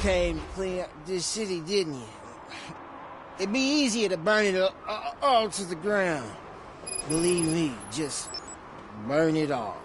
came to clean up this city, didn't you? It'd be easier to burn it all to the ground. Believe me, just burn it all.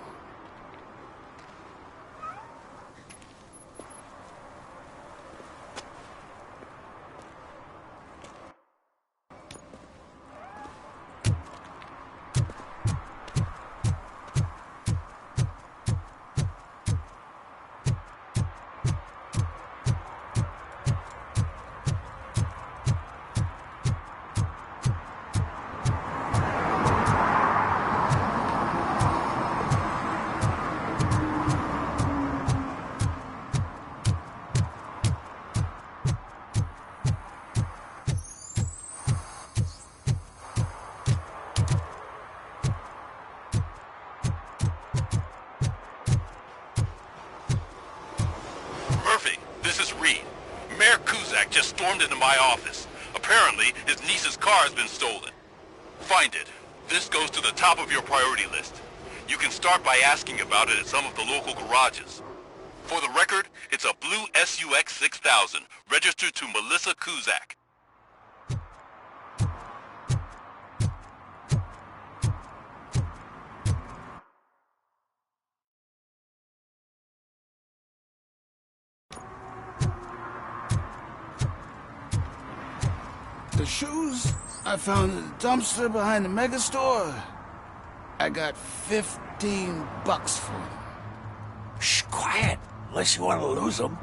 Just stormed into my office. Apparently, his niece's car has been stolen. Find it. This goes to the top of your priority list. You can start by asking about it at some of the local garages. For the record, it's a blue SUX 6000, registered to Melissa Kuzak. The shoes I found in the dumpster behind the mega store. I got $15 for them. Shh, quiet, unless you want to lose them.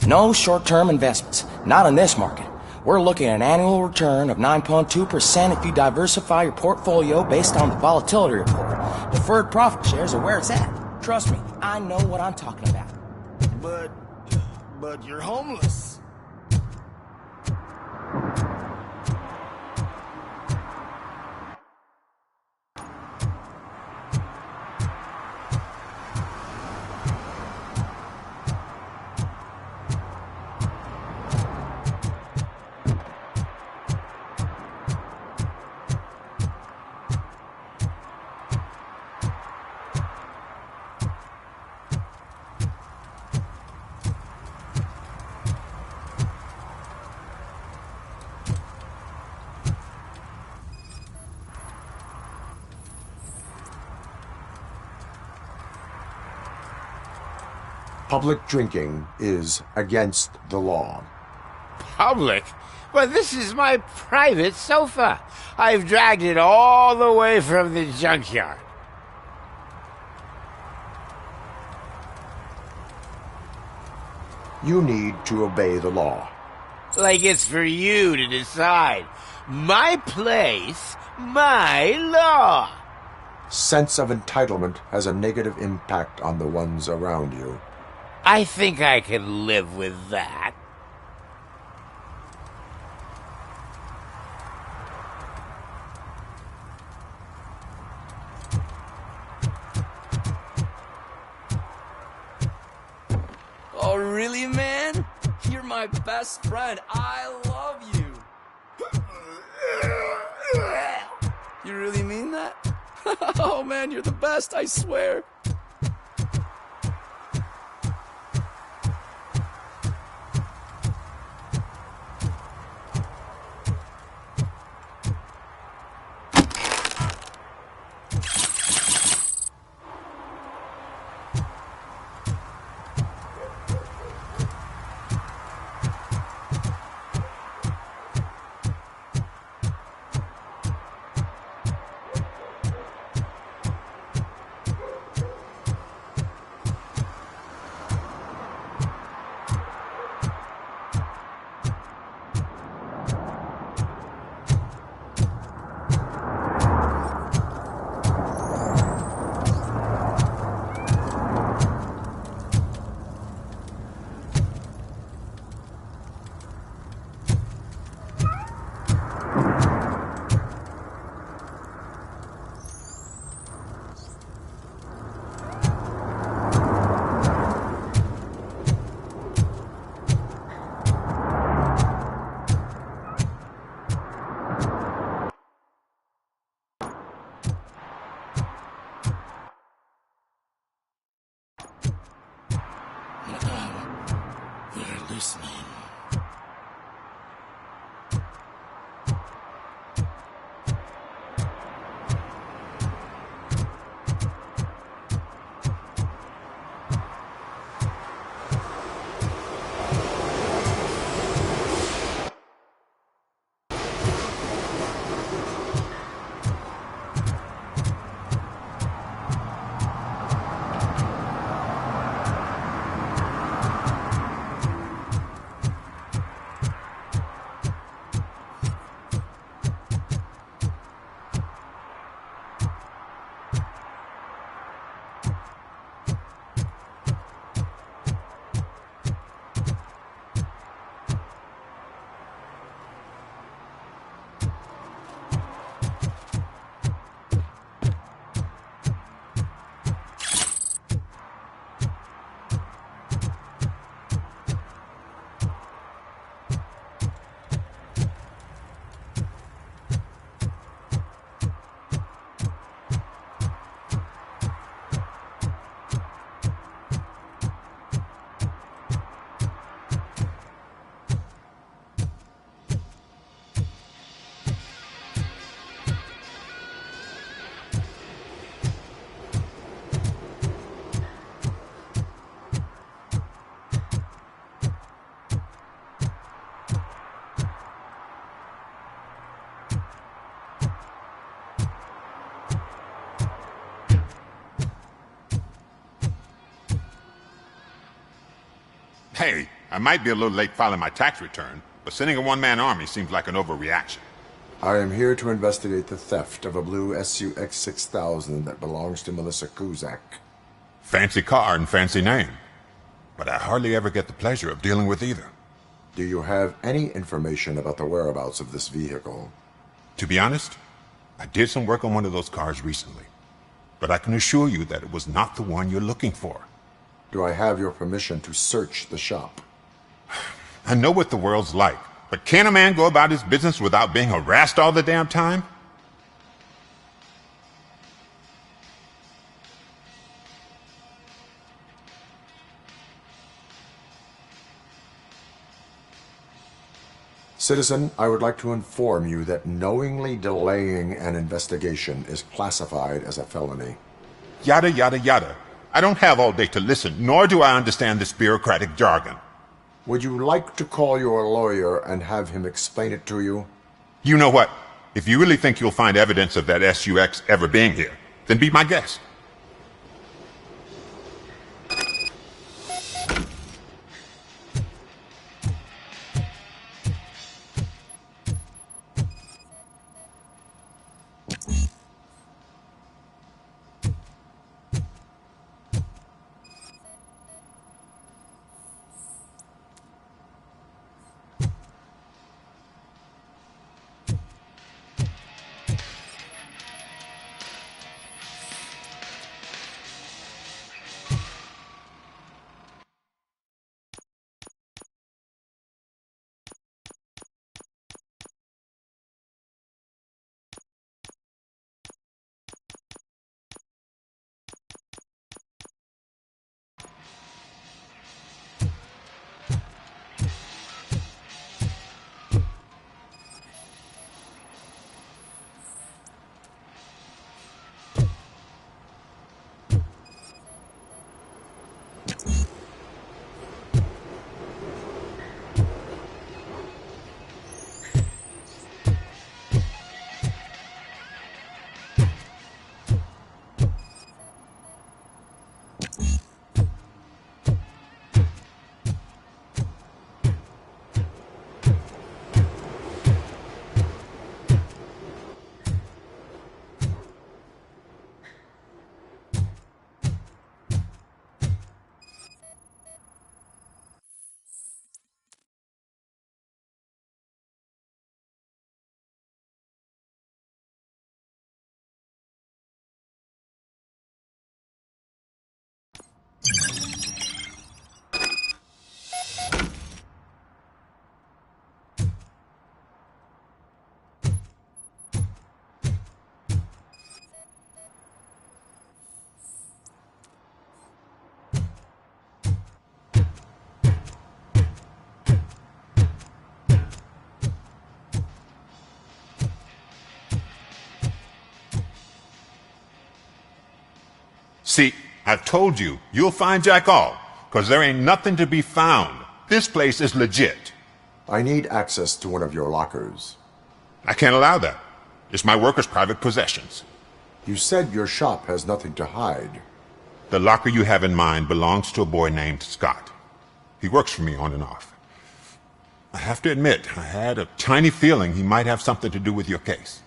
No short-term investments, not in this market. We're looking at an annual return of 9.2% if you diversify your portfolio based on the volatility report. Deferred profit shares are where it's at. Trust me, I know what I'm talking about. But you're homeless. Public drinking is against the law. Public? But this is my private sofa. I've dragged it all the way from the junkyard. You need to obey the law. Like it's for you to decide. My place, my law. Sense of entitlement has a negative impact on the ones around you. I think I can live with that. Oh, really, man? You're my best friend. I love you. You really mean that? Oh, man, you're the best, I swear. Hey, I might be a little late filing my tax return, but sending a one-man army seems like an overreaction. I am here to investigate the theft of a blue SUX 6000 that belongs to Melissa Kuzak. Fancy car and fancy name. But I hardly ever get the pleasure of dealing with either. Do you have any information about the whereabouts of this vehicle? To be honest, I did some work on one of those cars recently. But I can assure you that it was not the one you're looking for. Do I have your permission to search the shop? I know what the world's like, but can a man go about his business without being harassed all the damn time? Citizen, I would like to inform you that knowingly delaying an investigation is classified as a felony. Yada, yada, yada. I don't have all day to listen, nor do I understand this bureaucratic jargon. Would you like to call your lawyer and have him explain it to you? You know what? If you really think you'll find evidence of that SUX ever being here, then be my guest. See, I've told you, you'll find Jack all, 'cause there ain't nothing to be found. This place is legit. I need access to one of your lockers. I can't allow that. It's my workers' private possessions. You said your shop has nothing to hide. The locker you have in mind belongs to a boy named Scott. He works for me on and off. I have to admit, I had a tiny feeling he might have something to do with your case.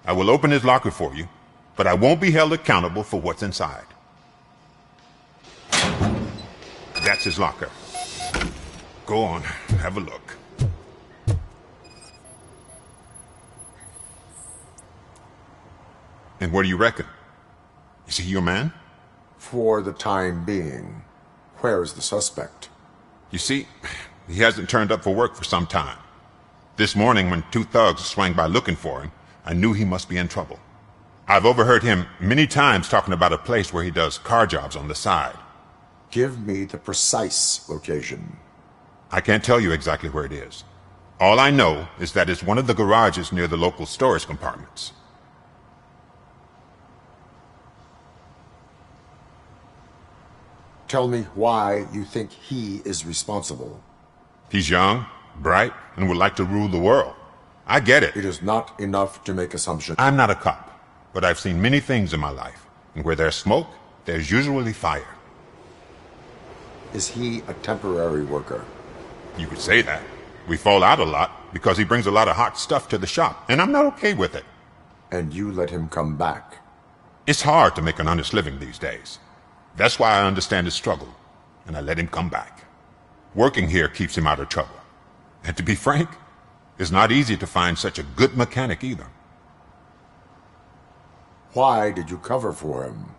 I will open his locker for you, but I won't be held accountable for what's inside. That's his locker. Go on, have a look. And what do you reckon? Is he your man? For the time being. Where's the suspect? You see, he hasn't turned up for work for some time. This morning, when 2 thugs swang by looking for him, I knew he must be in trouble. I've overheard him many times talking about a place where he does car jobs on the side. Give me the precise location. I can't tell you exactly where it is. All I know is that it's one of the garages near the local storage compartments. Tell me why you think he is responsible. He's young, bright, and would like to rule the world. I get it. It is not enough to make assumptions. I'm not a cop, but I've seen many things in my life. And where there's smoke, there's usually fire. Is he a temporary worker? You could say that. We fall out a lot because he brings a lot of hot stuff to the shop, and I'm not okay with it. And you let him come back? It's hard to make an honest living these days. That's why I understand his struggle, and I let him come back. Working here keeps him out of trouble. And to be frank, it's not easy to find such a good mechanic either. Why did you cover for him?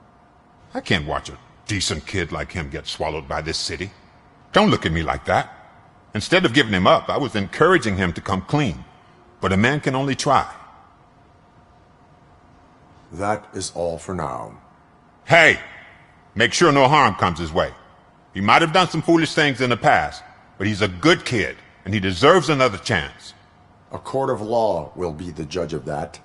I can't watch a decent kid like him get swallowed by this city. Don't look at me like that. Instead of giving him up, I was encouraging him to come clean. But a man can only try. That is all for now. Hey! Make sure no harm comes his way. He might have done some foolish things in the past, but he's a good kid, and he deserves another chance. A court of law will be the judge of that.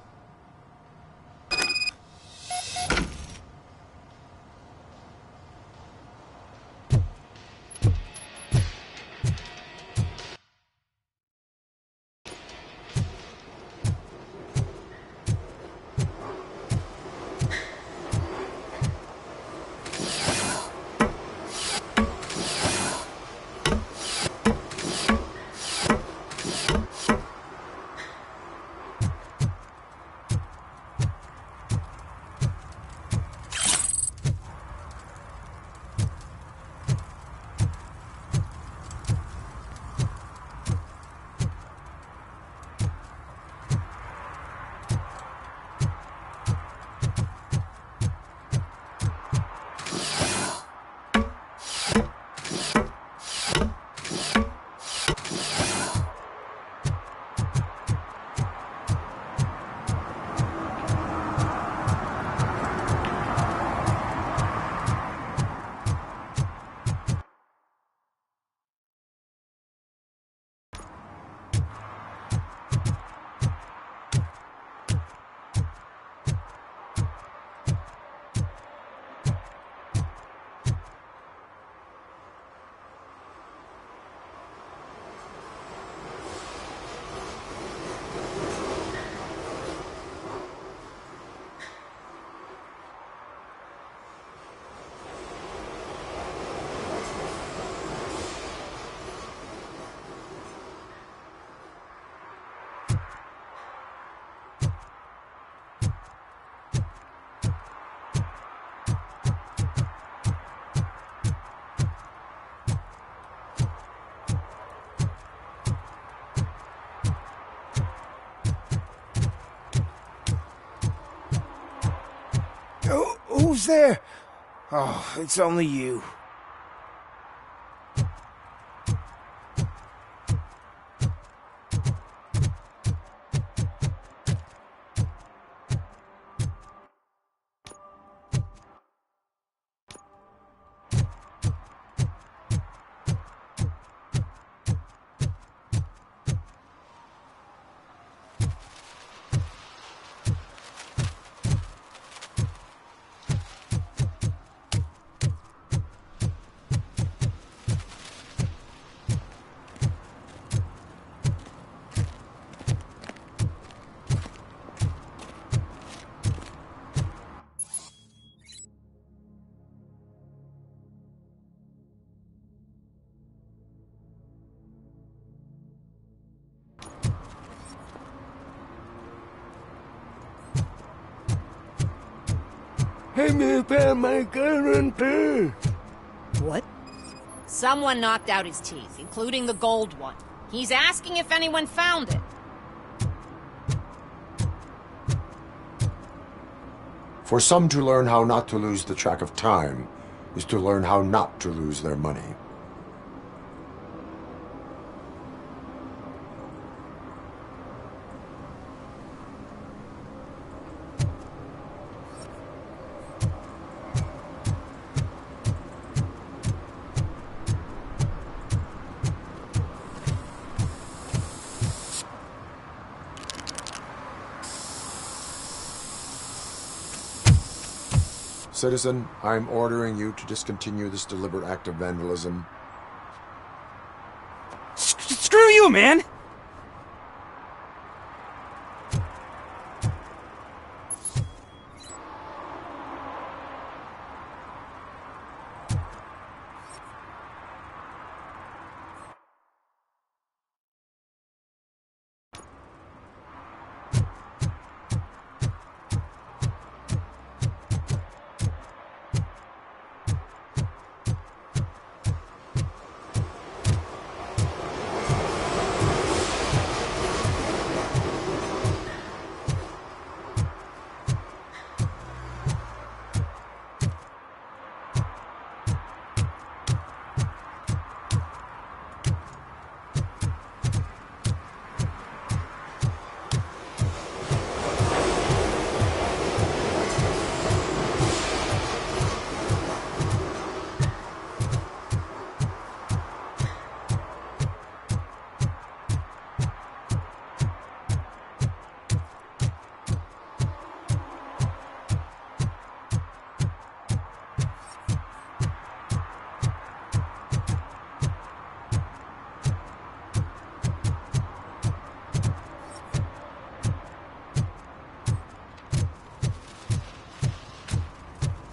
Who's there? Oh, it's only you. What? Someone knocked out his teeth, including the gold one. He's asking if anyone found it. For some to learn how not to lose the track of time is to learn how not to lose their money. Citizen, I'm ordering you to discontinue this deliberate act of vandalism. Screw you, man!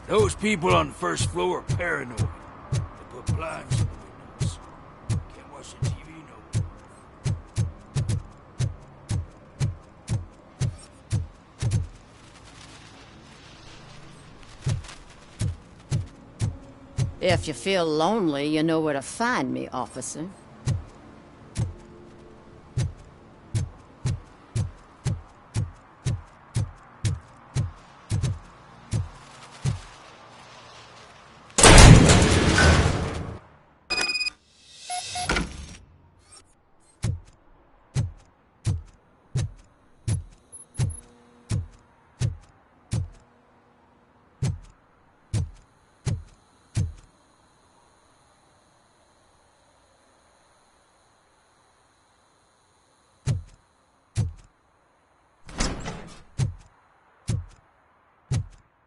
Those people on the first floor are paranoid. They put blinds in the windows. Can't watch the TV no more. If you feel lonely, you know where to find me, officer.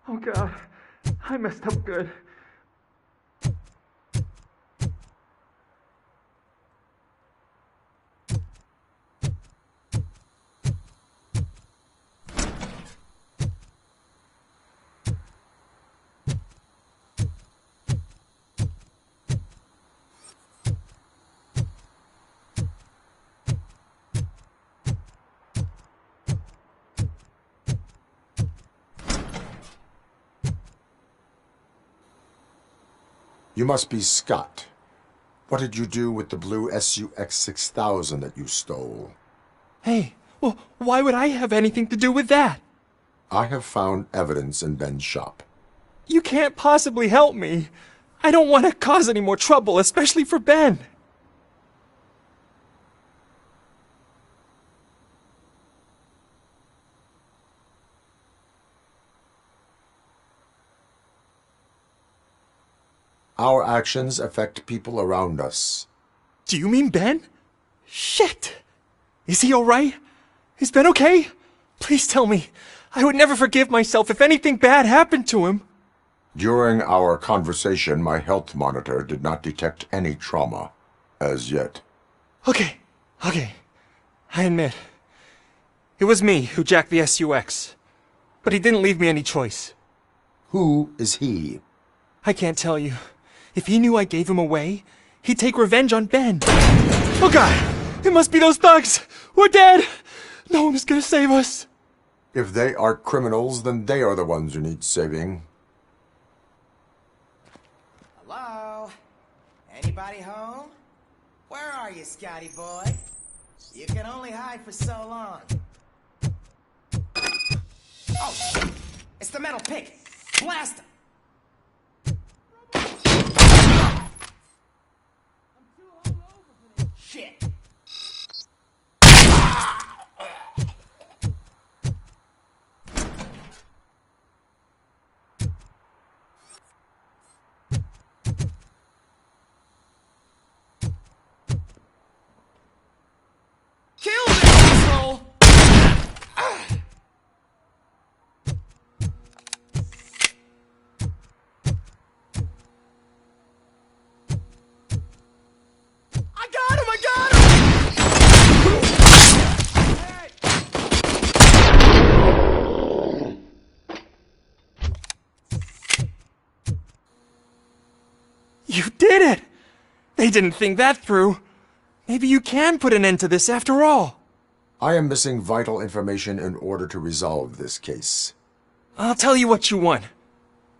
Oh God, I messed up good. You must be Scott. What did you do with the blue SUX 6000 that you stole? Hey, well, why would I have anything to do with that? I have found evidence in Ben's shop. You can't possibly help me. I don't want to cause any more trouble, especially for Ben. Our actions affect people around us. Do you mean Ben? Shit! Is he alright? Is Ben okay? Please tell me. I would never forgive myself if anything bad happened to him. During our conversation, my health monitor did not detect any trauma. As yet. Okay. I admit. It was me who jacked the SUX. But he didn't leave me any choice. Who is he? I can't tell you. If he knew I gave him away, he'd take revenge on Ben. Oh God! It must be those thugs! We're dead! No one is gonna save us! If they are criminals, then they are the ones who need saving. Hello? Anybody home? Where are you, Scotty boy? You can only hide for so long. Oh, shit! It's the metal pig. Blast him! Shit! Kill this asshole! I got him! You did it! They didn't think that through. Maybe you can put an end to this after all. I am missing vital information in order to resolve this case. I'll tell you what you want.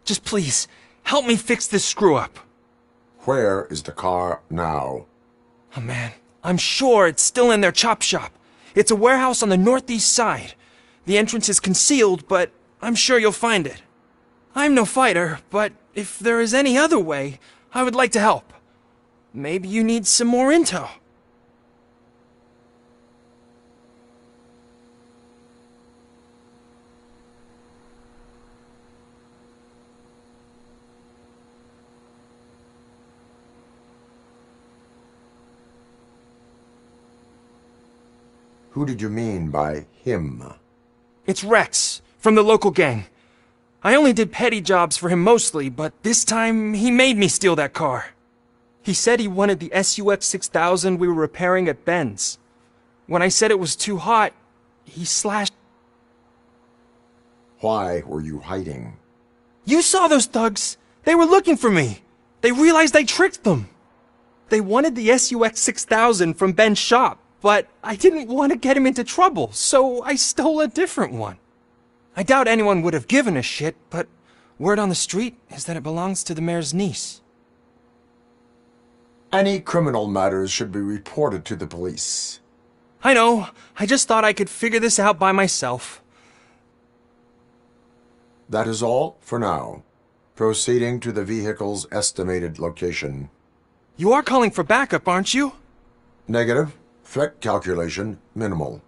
Just please, help me fix this screw-up. Where is the car now? Oh man, I'm sure it's still in their chop shop. It's a warehouse on the northeast side. The entrance is concealed, but I'm sure you'll find it. I'm no fighter, but if there is any other way, I would like to help. Maybe you need some more intel. Who did you mean by him? It's Rex, from the local gang. I only did petty jobs for him mostly, but this time he made me steal that car. He said he wanted the SUX 6000 we were repairing at Ben's. When I said it was too hot, he slashed... Why were you hiding? You saw those thugs! They were looking for me! They realized I tricked them! They wanted the SUX 6000 from Ben's shop, but I didn't want to get him into trouble, so I stole a different one. I doubt anyone would have given a shit, but word on the street is that it belongs to the mayor's niece. Any criminal matters should be reported to the police. I know. I just thought I could figure this out by myself. That is all for now. Proceeding to the vehicle's estimated location. You are calling for backup, aren't you? Negative. Threat calculation minimal.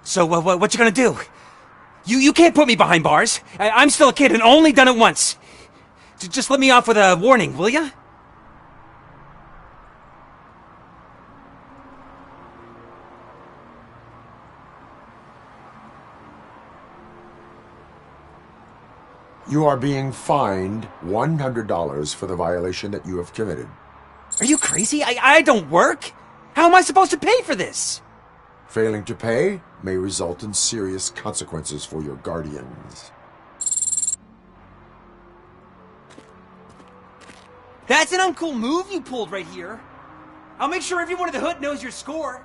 So, what you gonna do? You can't put me behind bars. I'm still a kid and only done it once. Just let me off with a warning, will ya? You are being fined $100 for the violation that you have committed. Are you crazy? I don't work. How am I supposed to pay for this? Failing to pay may result in serious consequences for your guardians. That's an uncool move you pulled right here. I'll make sure everyone in the hood knows your score.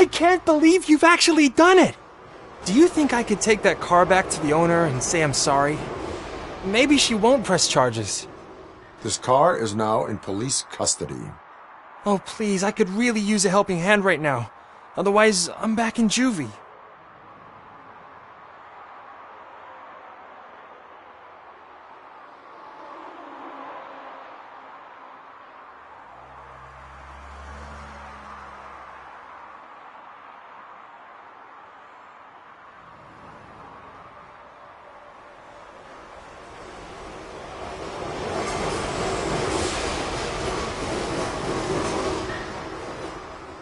I can't believe you've actually done it! Do you think I could take that car back to the owner and say I'm sorry? Maybe she won't press charges. This car is now in police custody. Oh, please, I could really use a helping hand right now. Otherwise, I'm back in juvie.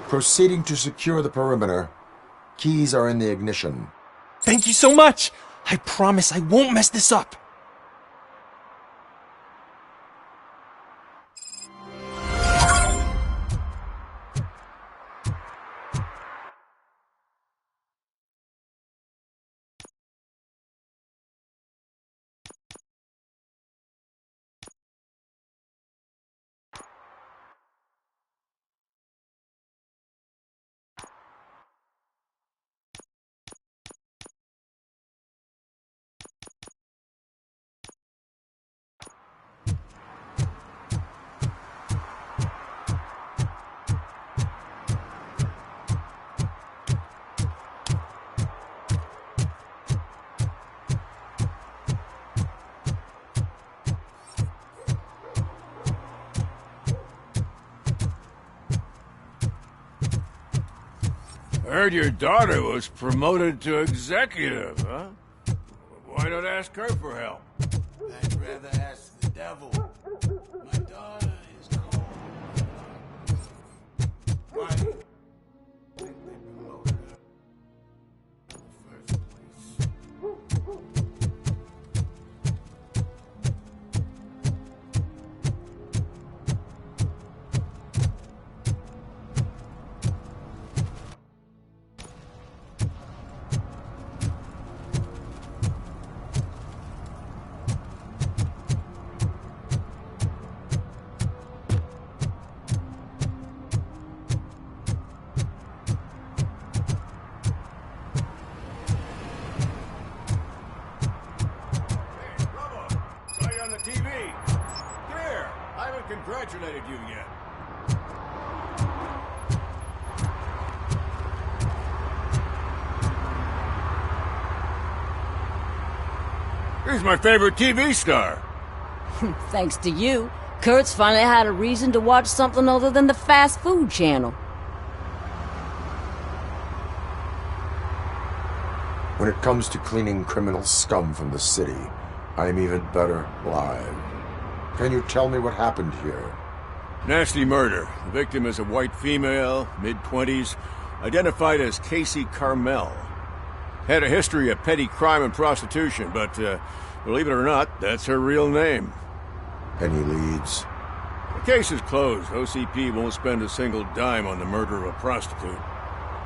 Proceeding to secure the perimeter. Keys are in the ignition. Thank you so much! I promise I won't mess this up! I heard your daughter was promoted to executive, huh? Why not ask her for help? I'd rather ask the devil. My daughter is cold. Why think they promoted her in the first place? Congratulated you yet. He's my favorite TV star. Thanks to you, Kurt's finally had a reason to watch something other than the fast food channel. When it comes to cleaning criminal scum from the city, I am even better live. Can you tell me what happened here? Nasty murder. The victim is a white female, mid-20s, identified as Casey Carmel. Had a history of petty crime and prostitution, but believe it or not, that's her real name. Any leads? The case is closed. OCP won't spend a single dime on the murder of a prostitute.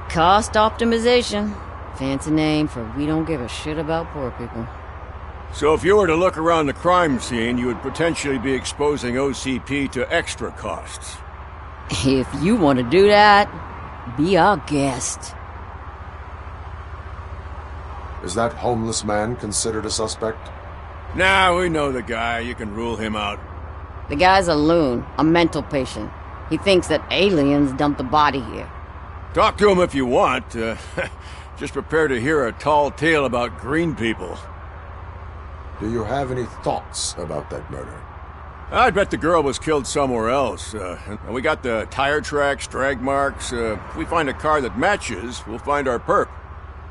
Cost optimization. Fancy name for we don't give a shit about poor people. So if you were to look around the crime scene, you would potentially be exposing OCP to extra costs. If you want to do that, be our guest. Is that homeless man considered a suspect? Nah, we know the guy. You can rule him out. The guy's a loon, a mental patient. He thinks that aliens dumped the body here. Talk to him if you want. Just prepare to hear a tall tale about green people. Do you have any thoughts about that murder? I bet the girl was killed somewhere else. And we got the tire tracks, drag marks. If we find a car that matches, we'll find our perp.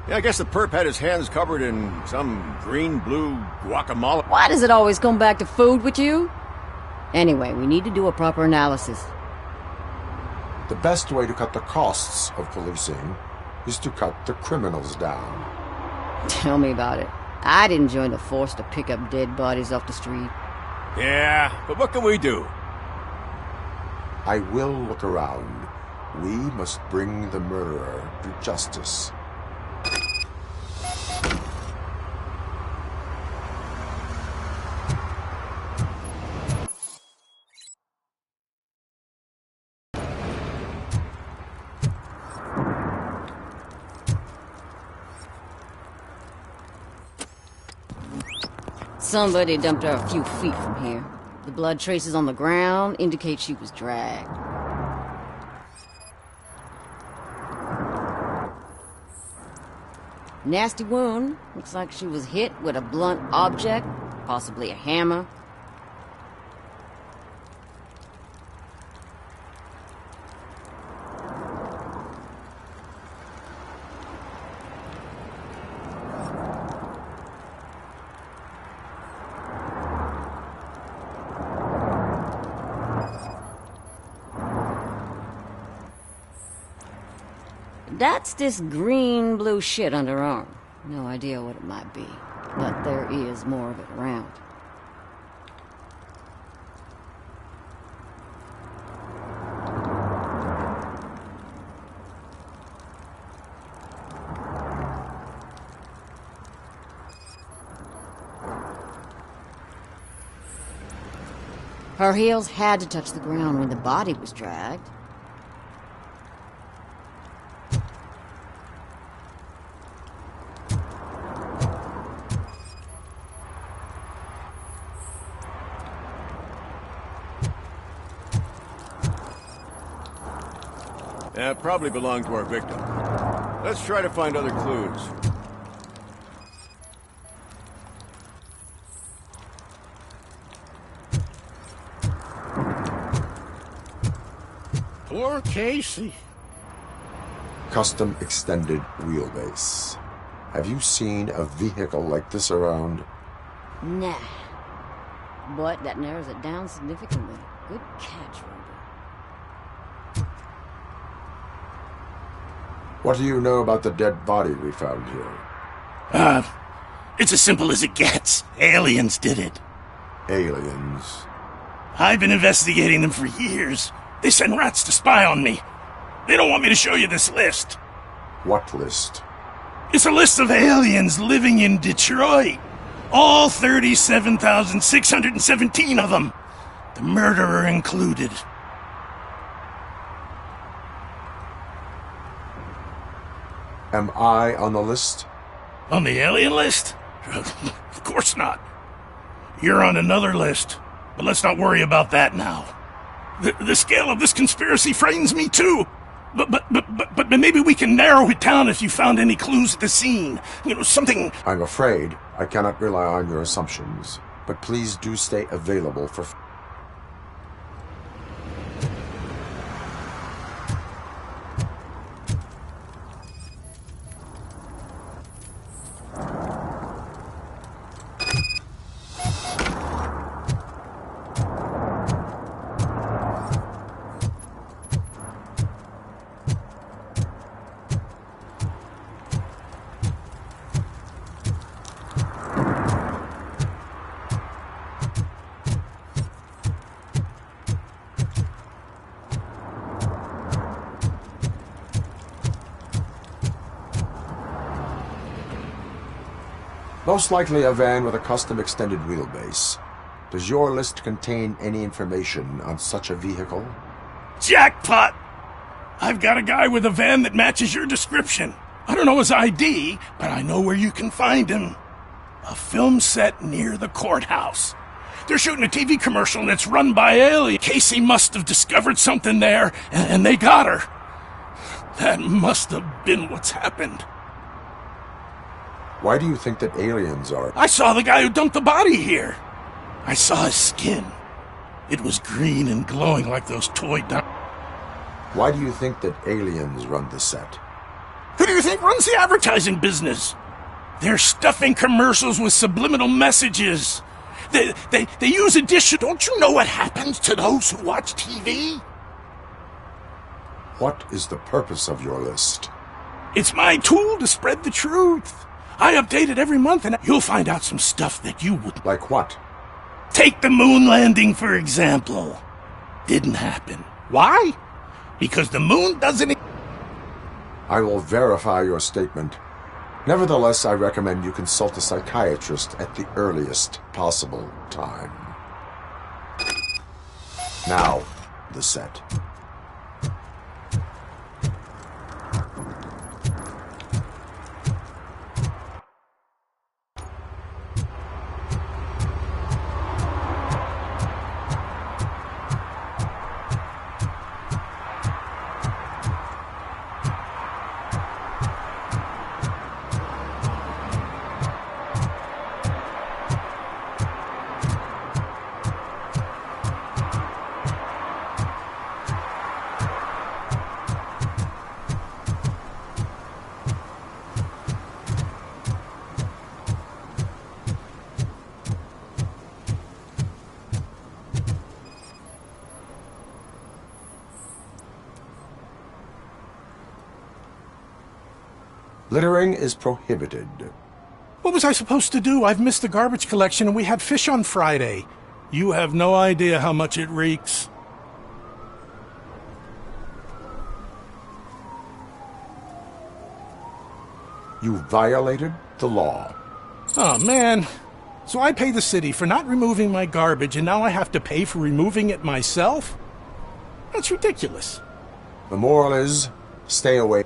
Yeah, I guess the perp had his hands covered in some green-blue guacamole. Why does it always come back to food with you? Anyway, we need to do a proper analysis. The best way to cut the costs of policing is to cut the criminals down. Tell me about it. I'd join the force to pick up dead bodies off the street. Yeah, but what can we do? I will look around. We must bring the murderer to justice. Somebody dumped her a few feet from here. The blood traces on the ground indicate she was dragged. Nasty wound. Looks like she was hit with a blunt object, possibly a hammer. That's this green-blue shit under her arm. No idea what it might be, but there is more of it around. Her heels had to touch the ground when the body was dragged. Probably belonged to our victim. Let's try to find other clues. Poor Casey. Custom extended wheelbase. Have you seen a vehicle like this around? Nah. But that narrows it down significantly. Good catch, Ruby. What do you know about the dead body we found here? It's as simple as it gets. Aliens did it. Aliens? I've been investigating them for years. They send rats to spy on me. They don't want me to show you this list. What list? It's a list of aliens living in Detroit. All 37,617 of them. The murderer included. Am I on the list? On the alien list? Of course not. You're on another list, but let's not worry about that now. The scale of this conspiracy frightens me too. But maybe we can narrow it down if you found any clues at the scene. You know, something... I'm afraid I cannot rely on your assumptions, but please do stay available for... Most likely a van with a custom extended wheelbase. Does your list contain any information on such a vehicle? Jackpot! I've got a guy with a van that matches your description. I don't know his ID, but I know where you can find him. A film set near the courthouse. They're shooting a TV commercial and it's run by aliens. Casey must have discovered something there, and they got her. That must have been what's happened. Why do you think that aliens are... I saw the guy who dumped the body here. I saw his skin. It was green and glowing like those toy... Why do you think that aliens run the set? Who do you think runs the advertising business? They're stuffing commercials with subliminal messages. They use addition. Don't you know what happens to those who watch TV? What is the purpose of your list? It's my tool to spread the truth. I update it every month, and you'll find out some stuff that you would... Like what? Take the moon landing, for example. Didn't happen. Why? Because the moon doesn't... I will verify your statement. Nevertheless, I recommend you consult a psychiatrist at the earliest possible time. Now, the set. Littering is prohibited. What was I supposed to do? I've missed the garbage collection and we had fish on Friday. You have no idea how much it reeks. You violated the law. Oh, man. So I pay the city for not removing my garbage, and now I have to pay for removing it myself? That's ridiculous. The moral is, stay away.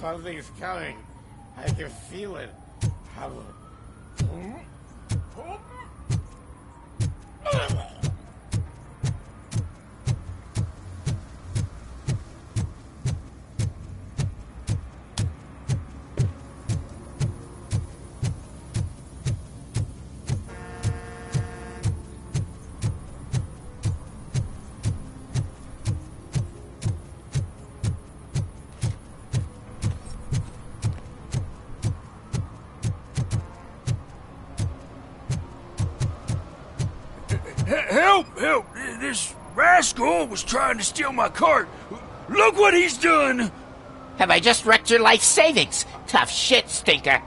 Something's coming. I can feel it. Help! Help! This rascal was trying to steal my cart. Look what he's done! Have I just wrecked your life savings? Tough shit, stinker.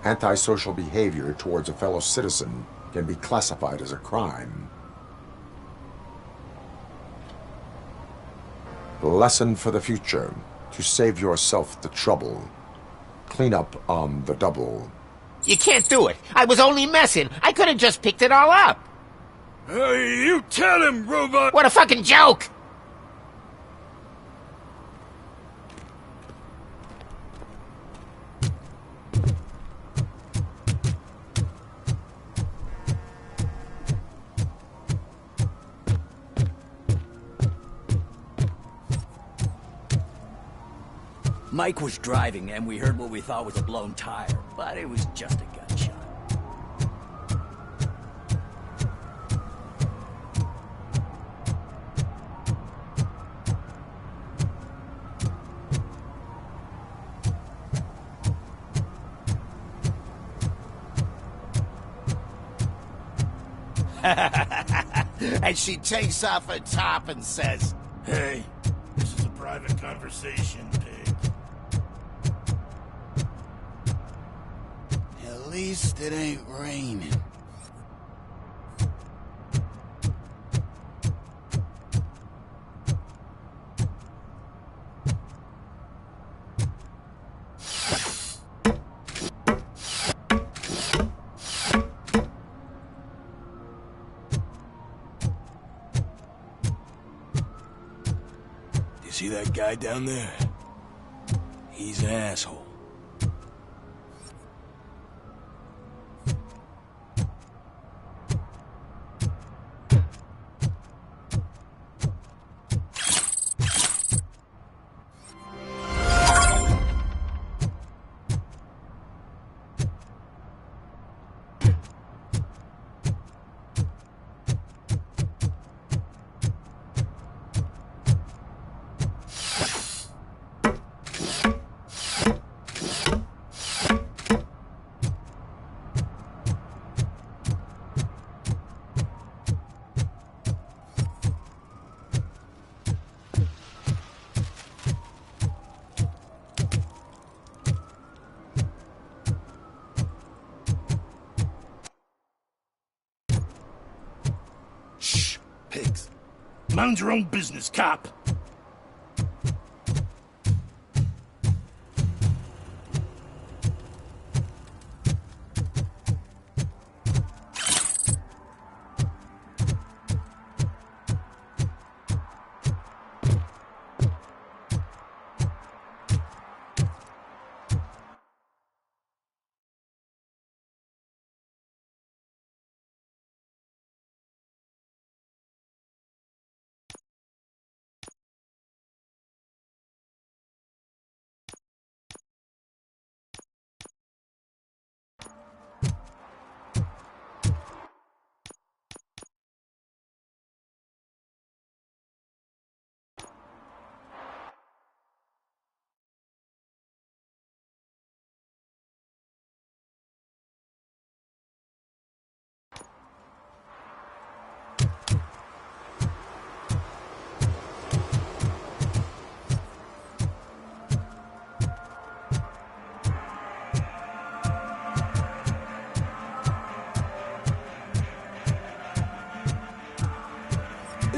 Antisocial behavior towards a fellow citizen can be classified as a crime. Lesson for the future. To save yourself the trouble. Clean up on the double. You can't do it. I was only messing. I could have just picked it all up. You tell him, robot! What a fucking joke! Mike was driving, and we heard what we thought was a blown tire, but it was just a gunshot. And she takes off her top and says, Hey, this is a private conversation, pig. at least it ain't raining. See that guy down there? He's an asshole. Mind your own business, cop.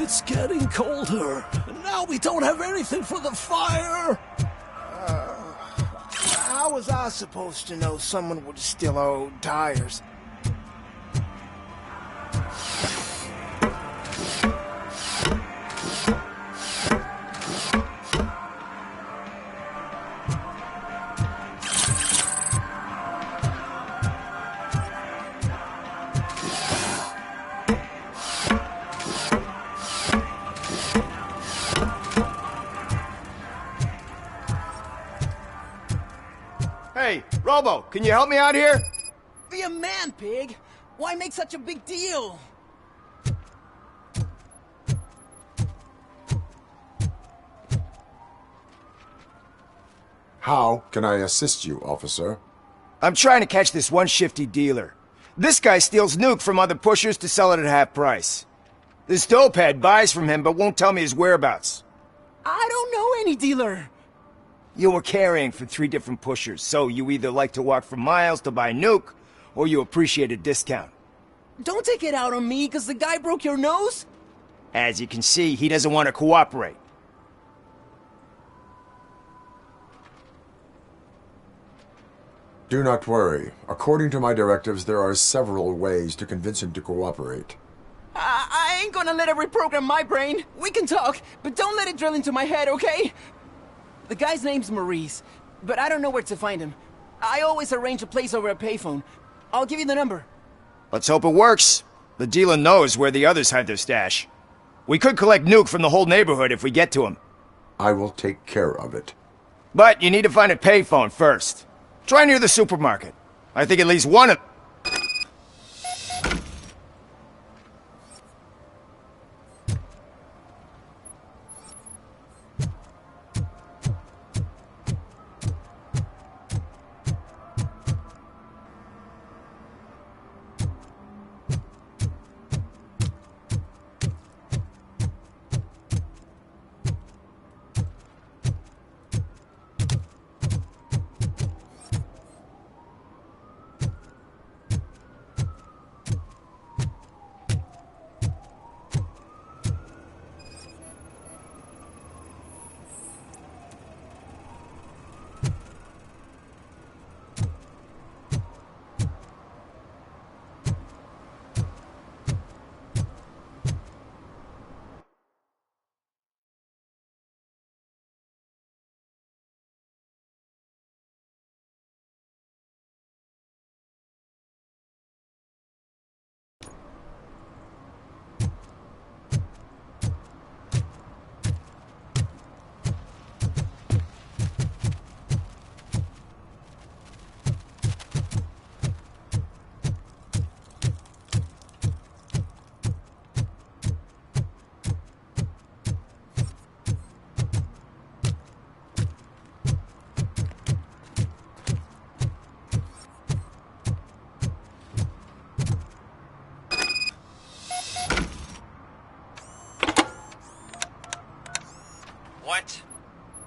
It's getting colder, and now we don't have anything for the fire! How was I supposed to know someone would steal our old tires? Hey, Robo, can you help me out here? Be a man, pig! Why make such a big deal? How can I assist you, officer? I'm trying to catch this one shifty dealer. This guy steals nuke from other pushers to sell it at half price. This dopehead buys from him but won't tell me his whereabouts. I don't know any dealer. You were carrying for 3 different pushers, so you either like to walk for miles to buy nuke, or you appreciate a discount. Don't take it out on me, because the guy broke your nose? As you can see, he doesn't want to cooperate. Do not worry. According to my directives, there are several ways to convince him to cooperate. I ain't gonna let it reprogram my brain. We can talk, but don't let it drill into my head, okay? The guy's name's Maurice, but I don't know where to find him. I always arrange a place over a payphone. I'll give you the number. Let's hope it works. The dealer knows where the others hide their stash. We could collect nuke from the whole neighborhood if we get to him. I will take care of it. But you need to find a payphone first. Try near the supermarket. I think at least one of... What?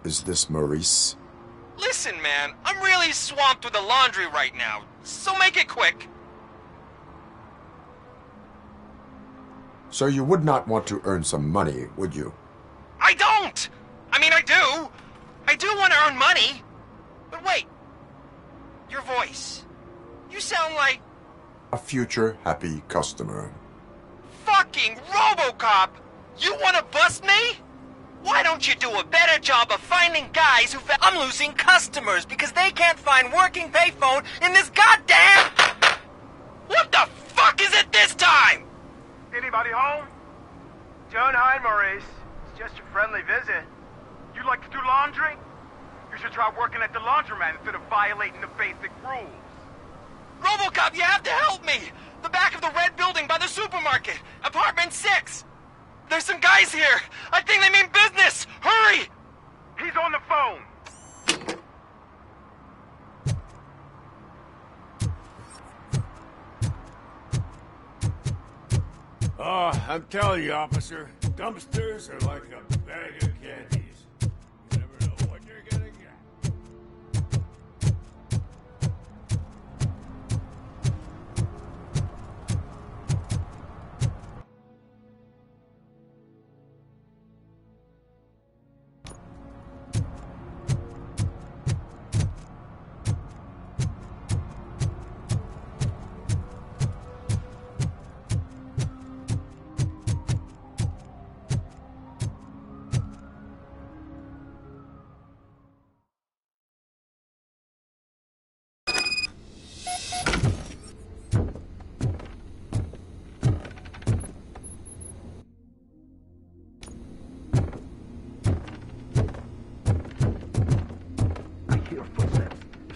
Is this Maurice? Listen, man, I'm really swamped with the laundry right now, so make it quick. So you would not want to earn some money, would you? I don't! I mean, I do! I do want to earn money! But wait. Your voice. You sound like... A future happy customer. fucking Robocop! You want to bust me? Why don't you do a better job of finding guys who... I'm losing customers because they can't find working payphone in this goddamn... What the fuck is it this time? Anybody home? Don't hide, Maurice. It's just a friendly visit. You like to do laundry? You should try working at the laundromat instead of violating the basic rules. Robocop, you have to help me! The back of the red building by the supermarket. Apartment 6. There's some guys here. I think they mean business. Hurry! He's on the phone. Oh, I'm telling you, officer, dumpsters are like a bag of candies. You never know what you're gonna get.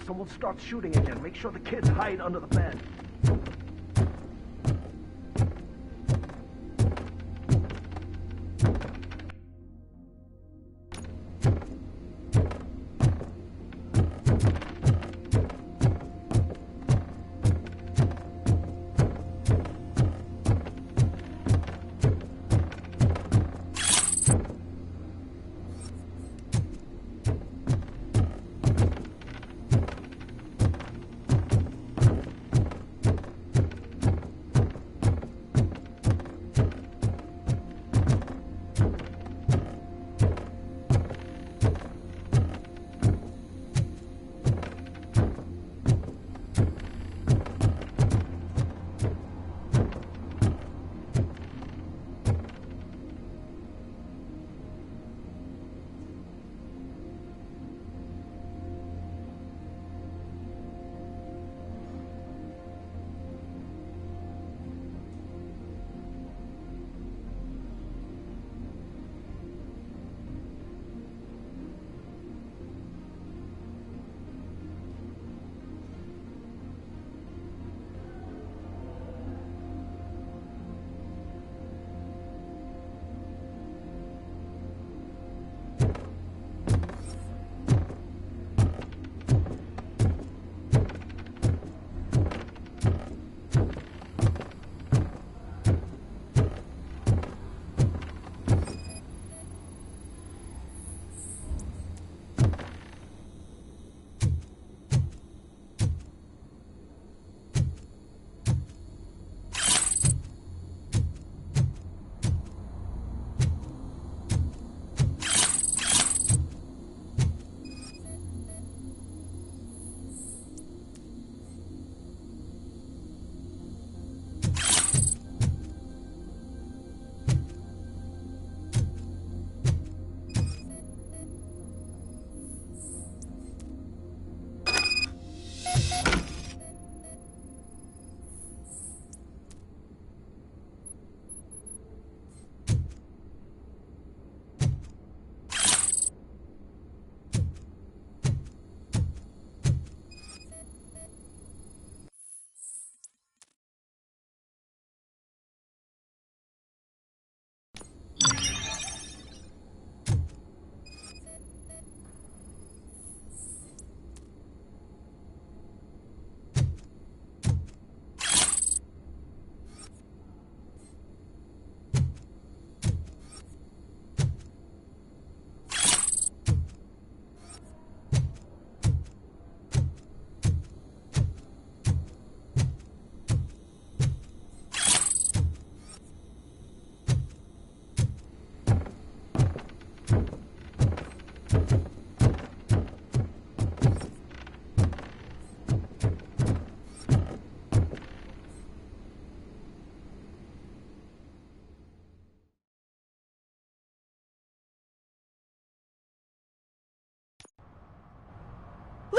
Someone starts shooting again. Make sure the kids hide under the bed.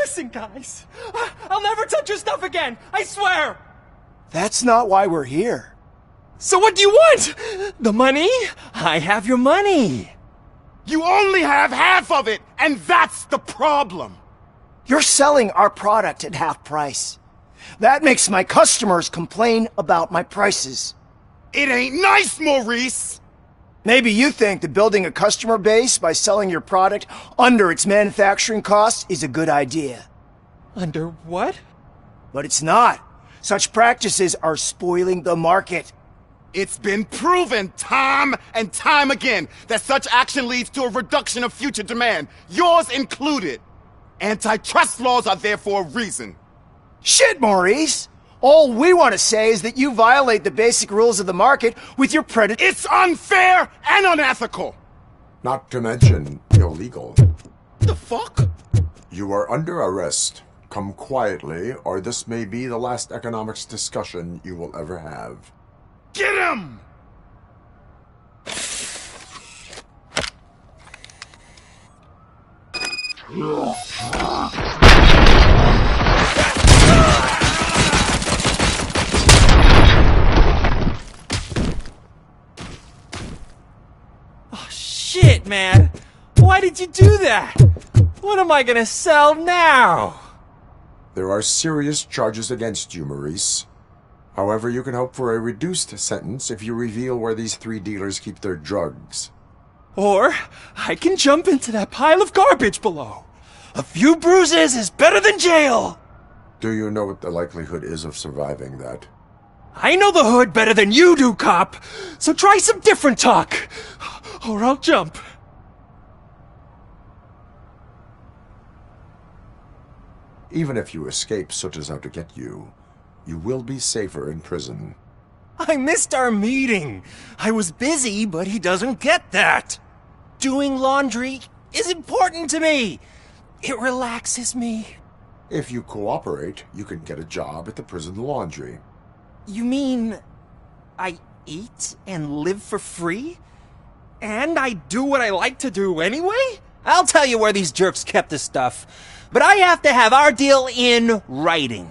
Listen, guys. I'll never touch your stuff again. I swear. That's not why we're here. So what do you want? The money? I have your money. You only have half of it, and that's the problem. You're selling our product at half price. That makes my customers complain about my prices. It ain't nice, Maurice! Maybe you think that building a customer base by selling your product under its manufacturing costs is a good idea. Under what? But it's not. Such practices are spoiling the market. It's been proven time and time again that such action leads to a reduction of future demand, yours included. Antitrust laws are there for a reason. Shit, Maurice! All we want to say is that you violate the basic rules of the market with your predatory— It's unfair and unethical! Not to mention illegal. The fuck? You are under arrest. Come quietly, or this may be the last economics discussion you will ever have. Get him! Oh, shit, man. Why did you do that? What am I gonna sell now? There are serious charges against you, Maurice. However, you can hope for a reduced sentence if you reveal where these 3 dealers keep their drugs. Or I can jump into that pile of garbage below. A few bruises is better than jail. Do you know what the likelihood is of surviving that? I know the hood better than you do, cop. So try some different talk, or I'll jump. Even if you escape Soot is out to get you, you will be safer in prison. I missed our meeting. I was busy, but he doesn't get that. Doing laundry is important to me. It relaxes me. If you cooperate, you can get a job at the prison laundry. You mean I eat and live for free? And I do what I like to do anyway? I'll tell you where these jerks kept the stuff, but I have to have our deal in writing.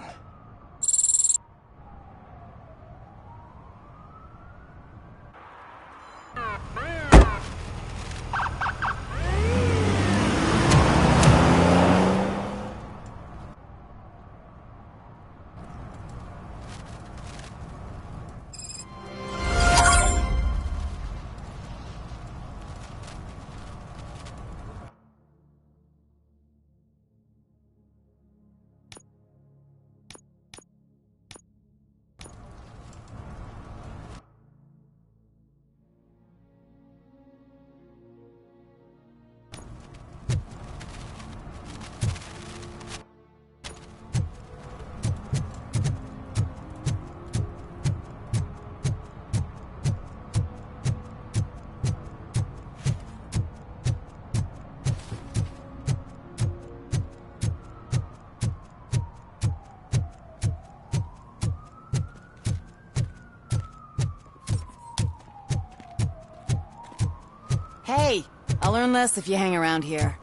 Hey, I'll learn less if you hang around here.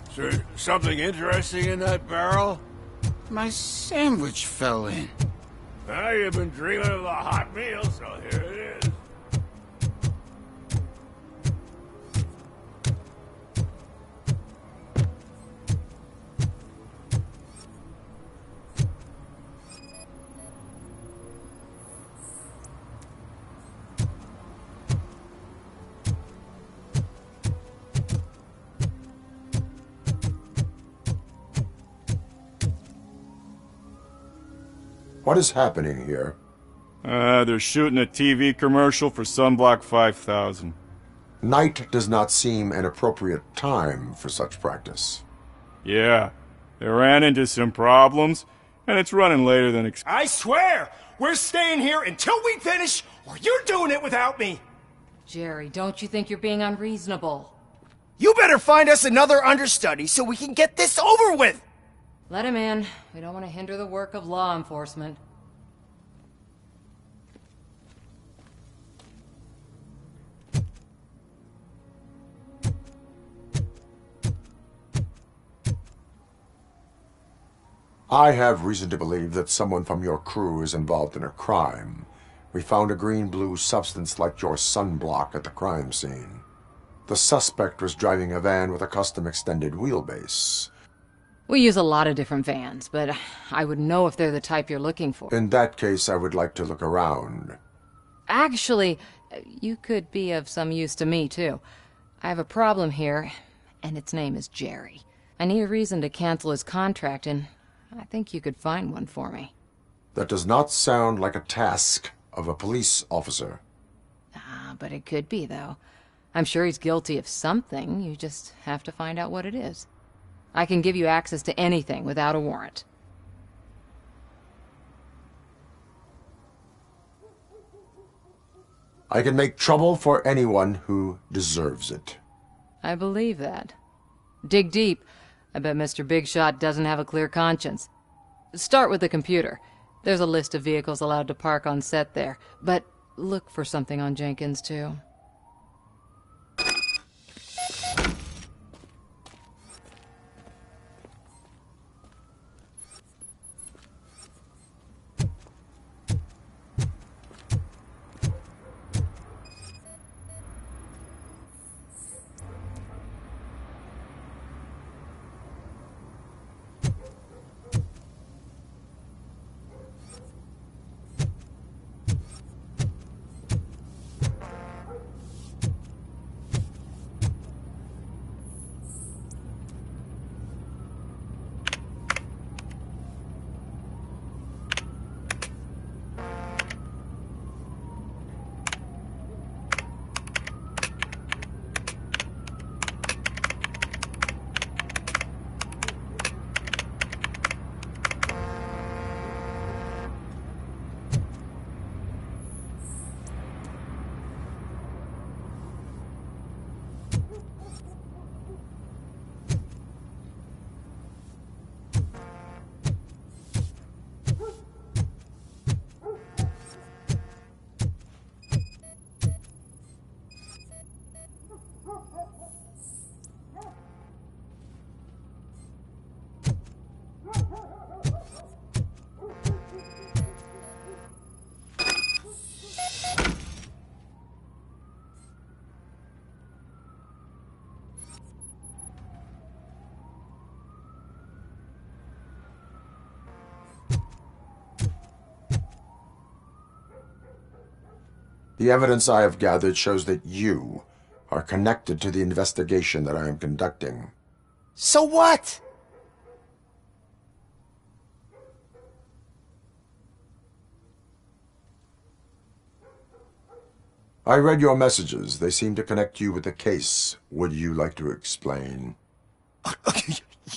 Is there something interesting in that barrel? My sandwich fell in. Now you've been dreaming of the hot meal, so here it is. What is happening here? They're shooting a TV commercial for Sunblock 5000. Night does not seem an appropriate time for such practice. Yeah, they ran into some problems, and it's running later than expected. I swear, we're staying here until we finish, or you're doing it without me. Jerry, don't you think you're being unreasonable? You better find us another understudy so we can get this over with. Let him in. We don't want to hinder the work of law enforcement. I have reason to believe that someone from your crew is involved in a crime. We found a green-blue substance like your sunblock at the crime scene. The suspect was driving a van with a custom extended wheelbase. We use a lot of different vans, but I would know if they're the type you're looking for. In that case, I would like to look around. Actually, you could be of some use to me, too. I have a problem here, and its name is Jerry. I need a reason to cancel his contract, and I think you could find one for me. That does not sound like a task of a police officer. But it could be, though. I'm sure he's guilty of something. You just have to find out what it is. I can give you access to anything without a warrant. I can make trouble for anyone who deserves it. I believe that. Dig deep. I bet Mr. Big Shot doesn't have a clear conscience. Start with the computer. There's a list of vehicles allowed to park on set there, but look for something on Jenkins, too. The evidence I have gathered shows that you are connected to the investigation that I am conducting. So what? I read your messages. They seem to connect you with the case. Would you like to explain?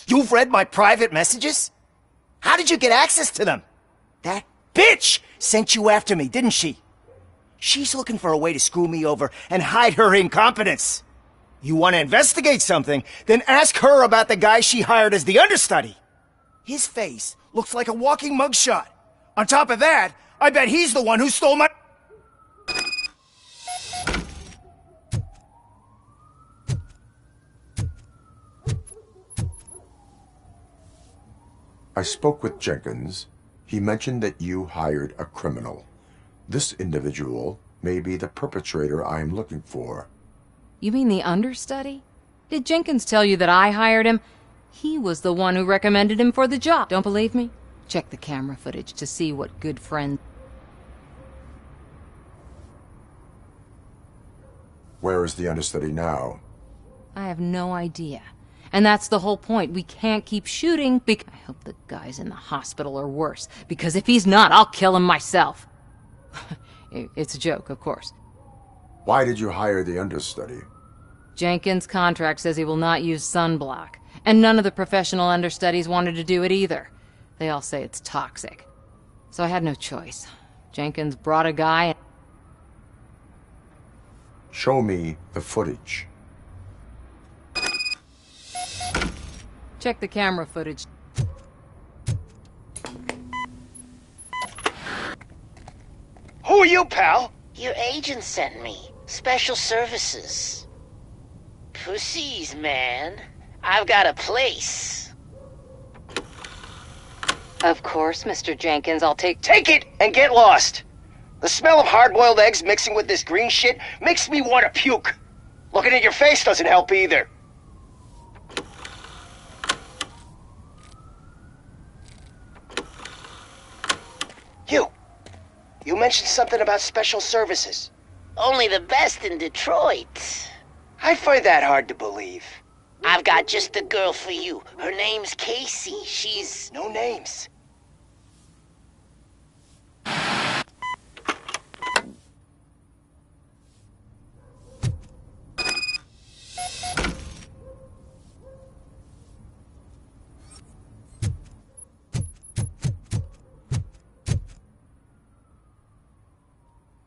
You've read my private messages? How did you get access to them? That bitch sent you after me, didn't she? She's looking for a way to screw me over and hide her incompetence. You want to investigate something, then ask her about the guy she hired as the understudy. His face looks like a walking mugshot. On top of that, I bet he's the one who stole my... I spoke with Jenkins. He mentioned that you hired a criminal. This individual may be the perpetrator I am looking for. You mean the understudy? Did Jenkins tell you that I hired him? He was the one who recommended him for the job. Don't believe me? Check the camera footage to see what good friends... Where is the understudy now? I have no idea. And that's the whole point. We can't keep shooting because... I hope the guy's in the hospital or worse, because if he's not, I'll kill him myself. It's a joke, of course. Why did you hire the understudy? Jenkins' contract says he will not use sunblock, and none of the professional understudies wanted to do it either. They all say it's toxic. So I had no choice. Jenkins brought a guy and... Show me the footage. Check the camera footage. Who are you, pal? Your agent sent me. Special services. Pussies, man. I've got a place. Of course, Mr. Jenkins, I'll take... Take it and get lost! The smell of hard-boiled eggs mixing with this green shit makes me want to puke. Looking at your face doesn't help either. You mentioned something about special services. Only the best in Detroit. I find that hard to believe. I've got just the girl for you. Her name's Casey. She's... No names.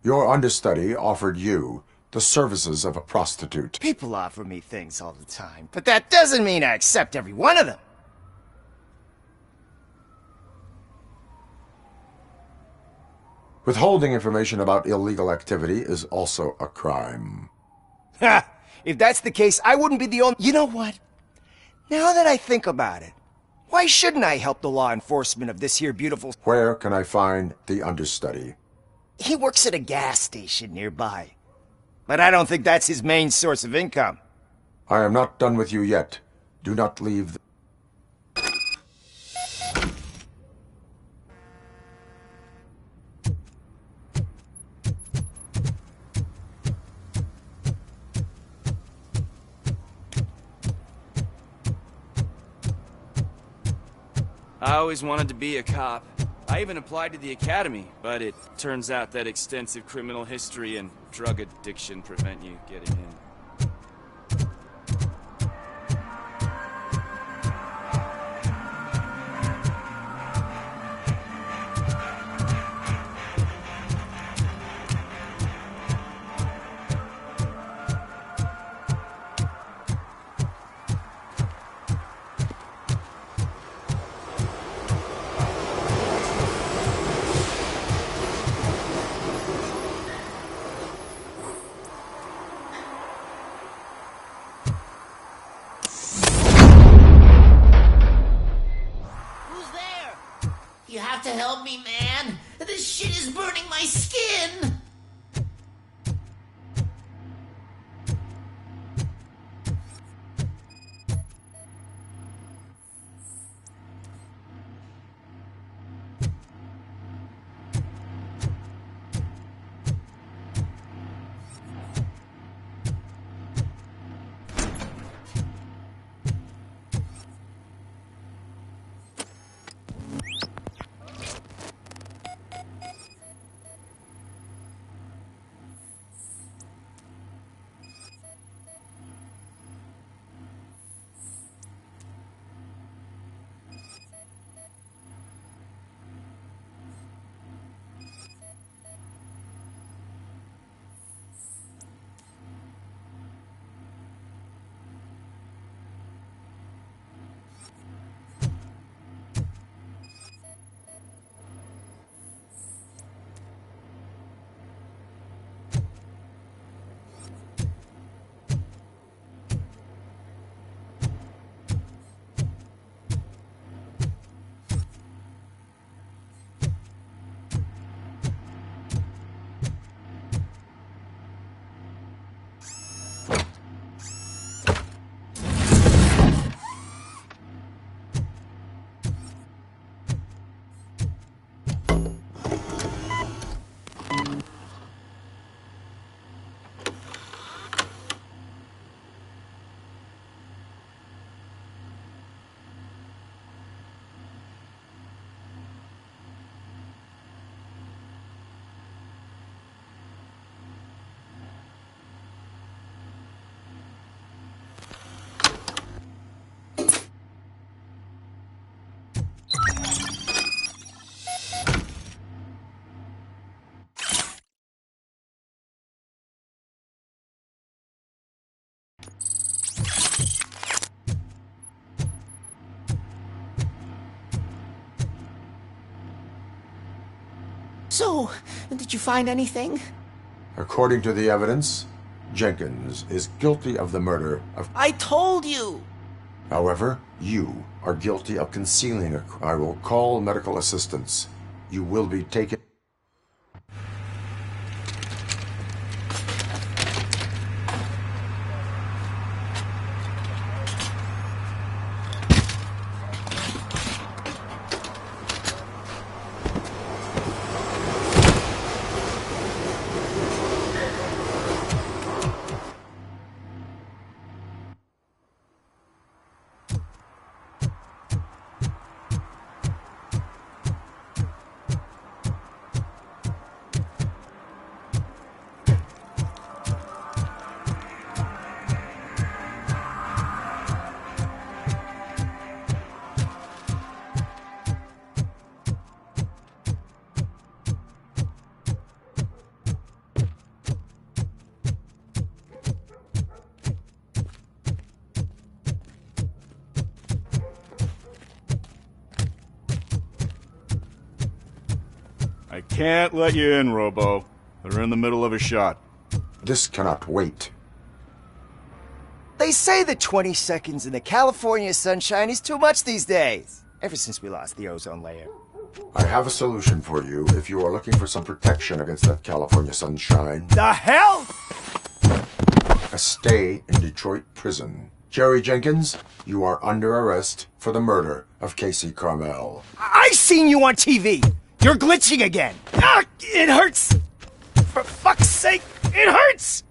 Your understudy offered you the services of a prostitute. People offer me things all the time, but that doesn't mean I accept every one of them. Withholding information about illegal activity is also a crime. Ha! If that's the case, I wouldn't be the only... You know what? Now that I think about it, why shouldn't I help the law enforcement of this here beautiful... Where can I find the understudy? He works at a gas station nearby. But I don't think that's his main source of income. I am not done with you yet. Do not leave the... I always wanted to be a cop. I even applied to the academy, but it turns out that extensive criminal history and drug addiction prevent you getting in. You have to help me, man. This shit is burning my skin. So, did you find anything? According to the evidence, Jenkins is guilty of the murder of... I told you! However, you are guilty of concealing a crime. I will call medical assistance. You will be taken... I can't let you in, Robo. They're in the middle of a shot. This cannot wait. They say that 20 seconds in the California sunshine is too much these days. Ever since we lost the ozone layer. I have a solution for you if you are looking for some protection against that California sunshine. The hell? A stay in Detroit prison. Jerry Jenkins, you are under arrest for the murder of Casey Carmel. I seen you on TV. You're glitching again. Ah, it hurts. For fuck's sake, it hurts.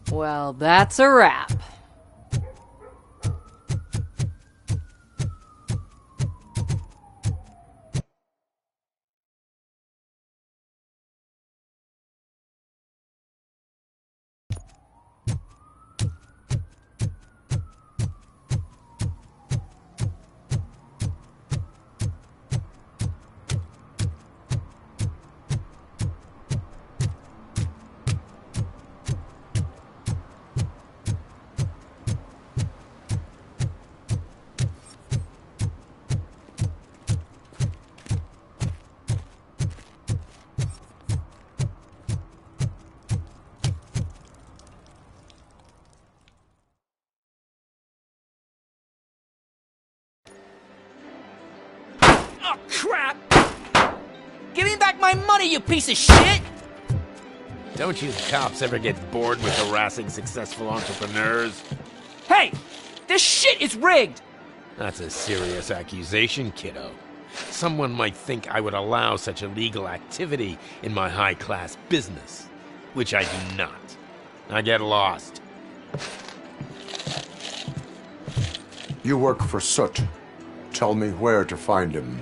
Well, that's a wrap. Oh, crap! Give me back my money, you piece of shit! Don't you cops ever get bored with harassing successful entrepreneurs? Hey! This shit is rigged! That's a serious accusation, kiddo. Someone might think I would allow such illegal activity in my high-class business, which I do not. I get lost. You work for Soot. Tell me where to find him.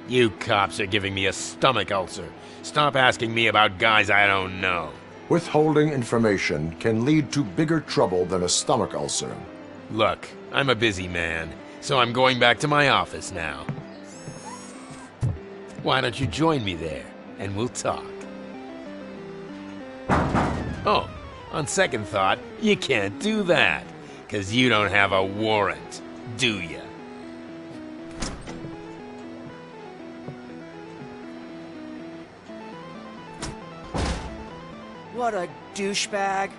You cops are giving me a stomach ulcer. Stop asking me about guys I don't know. Withholding information can lead to bigger trouble than a stomach ulcer. Look, I'm a busy man, so I'm going back to my office now. Why don't you join me there, and we'll talk. Oh, on second thought, you can't do that, 'cause you don't have a warrant, do ya? What a douchebag.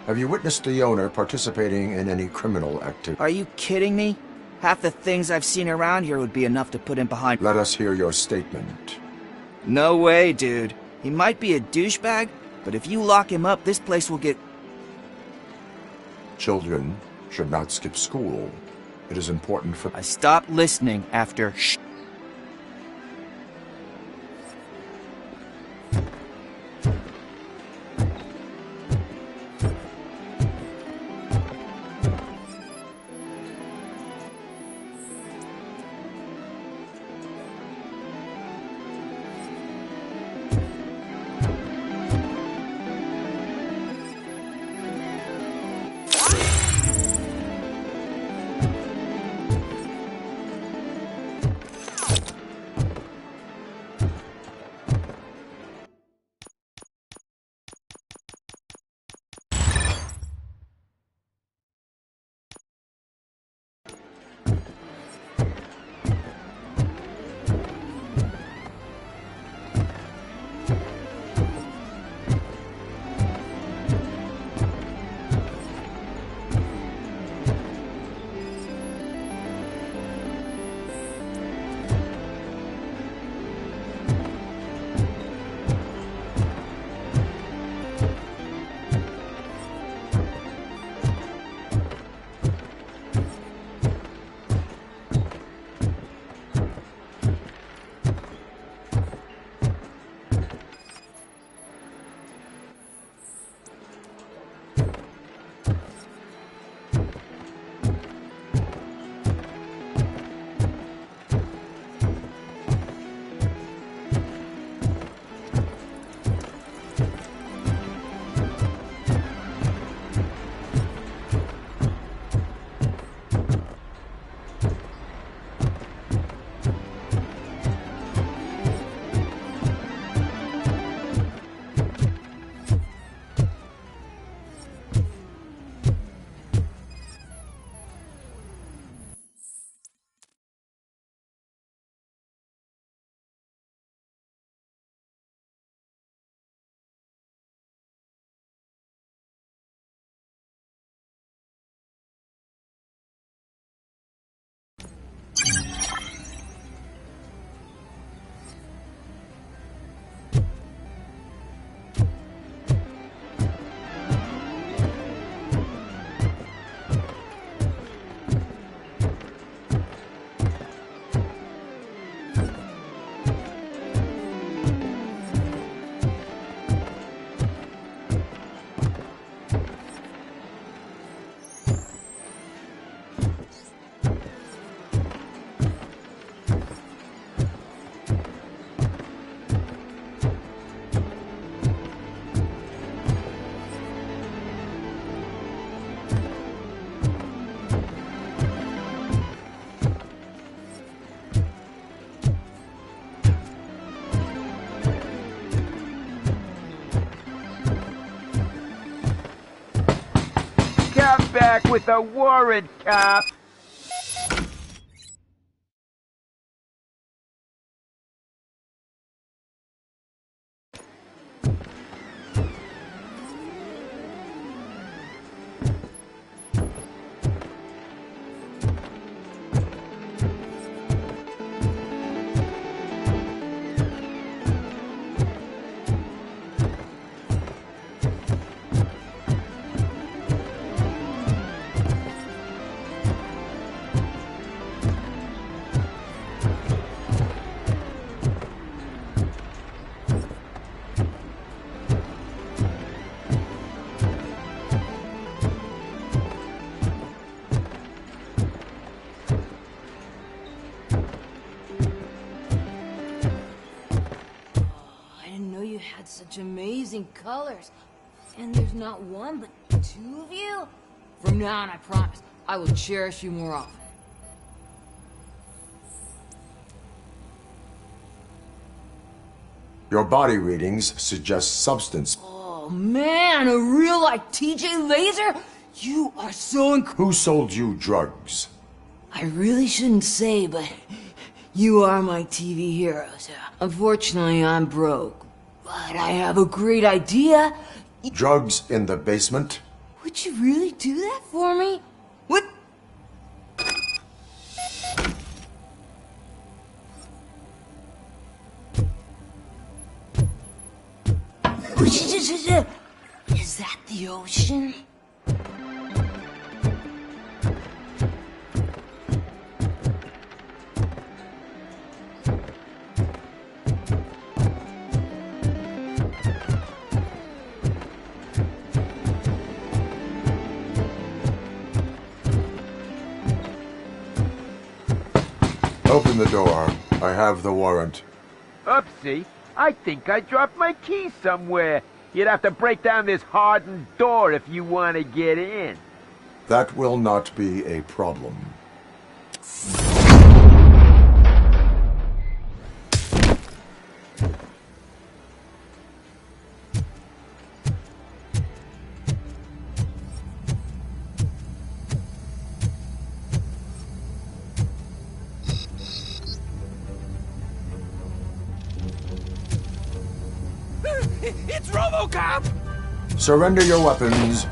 Have you witnessed the owner participating in any criminal activity? Are you kidding me? Half the things I've seen around here would be enough to put him behind. Let us hear your statement. No way, dude. He might be a douchebag, but if you lock him up, this place will get... Children should not skip school. It is important for... I stopped listening after shh. Come back with a warrant, cop. Such amazing colors. And there's not one, but two of you? From now on, I promise, I will cherish you more often. Your body readings suggest substance. Oh man, a real like TJ Laser? You are so Who sold you drugs? I really shouldn't say, but you are my TV heroes. Unfortunately, I'm broke. But I have a great idea. Drugs in the basement? Would you really do that for me? What? Is that the ocean? Open the door. I have the warrant. Oopsie. I think I dropped my keys somewhere. You'd have to break down this hardened door if you want to get in. That will not be a problem. It's Robocop! Surrender your weapons.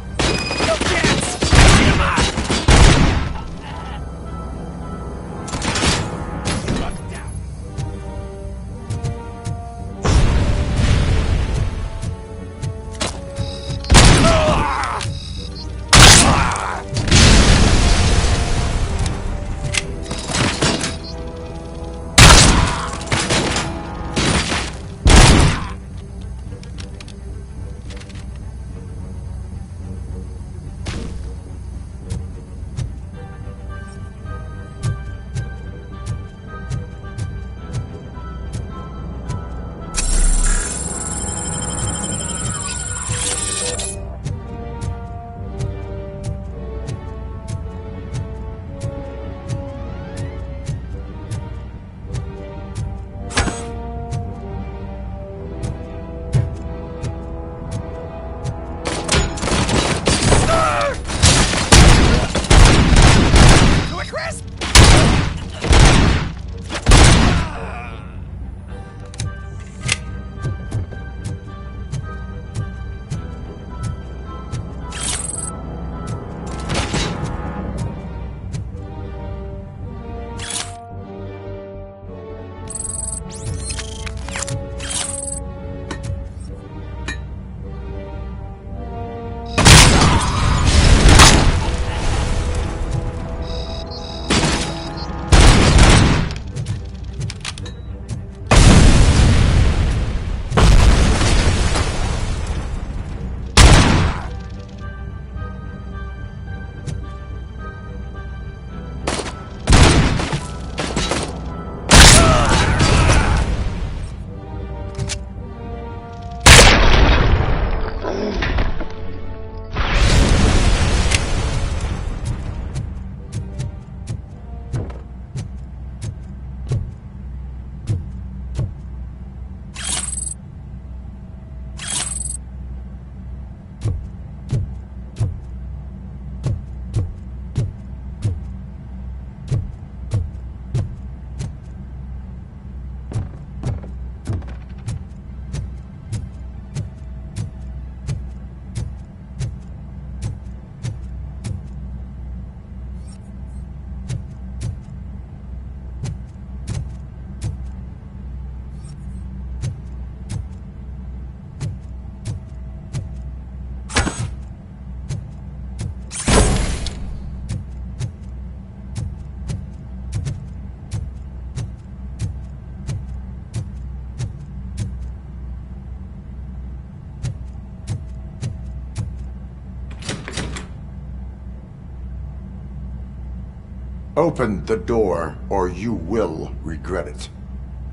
Open the door, or you will regret it.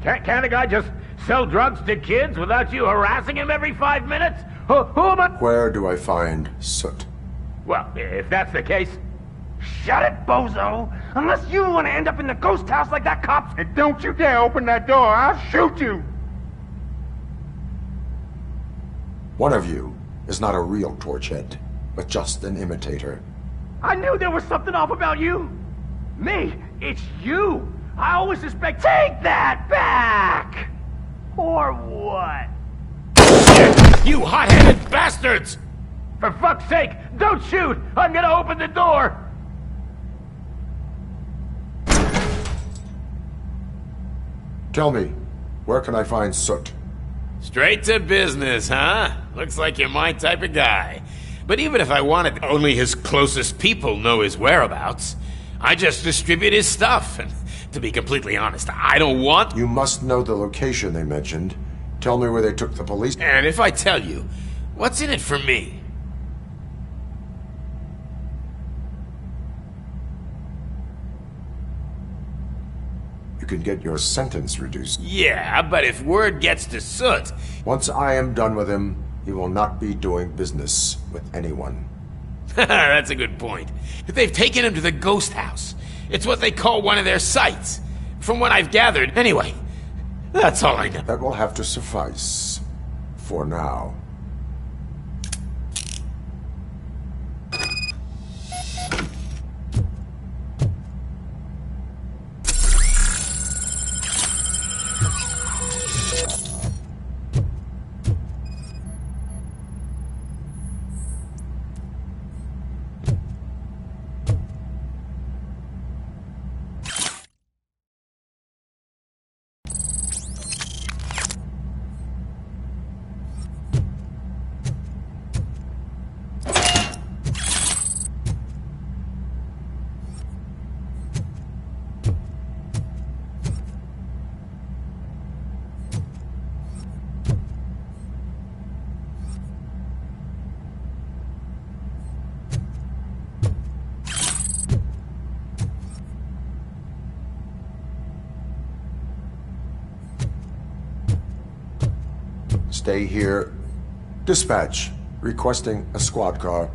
Can't a guy just sell drugs to kids without you harassing him every 5 minutes? Who am I? Where do I find Soot? Well, if that's the case... Shut it, bozo! Unless you want to end up in the ghost house like that cop... And don't you dare open that door, I'll shoot you! One of you is not a real Torchhead, but just an imitator. I knew there was something off about you! Me? It's you! I always suspect... Take that back! Or what? You hot-headed bastards! For fuck's sake, don't shoot! I'm gonna open the door! Tell me, where can I find Soot? Straight to business, huh? Looks like you're my type of guy. But even if I wanted, only his closest people know his whereabouts. I just distribute his stuff, and to be completely honest, I don't want... You must know the location they mentioned. Tell me where they took the police... And if I tell you, what's in it for me? You can get your sentence reduced. Yeah, but if word gets to Soot... Once I am done with him, he will not be doing business with anyone. That's a good point. They've taken him to the ghost house. It's what they call one of their sites. From what I've gathered, anyway. That's all I know. That will have to suffice. For now. Stay here. Dispatch. Requesting a squad car.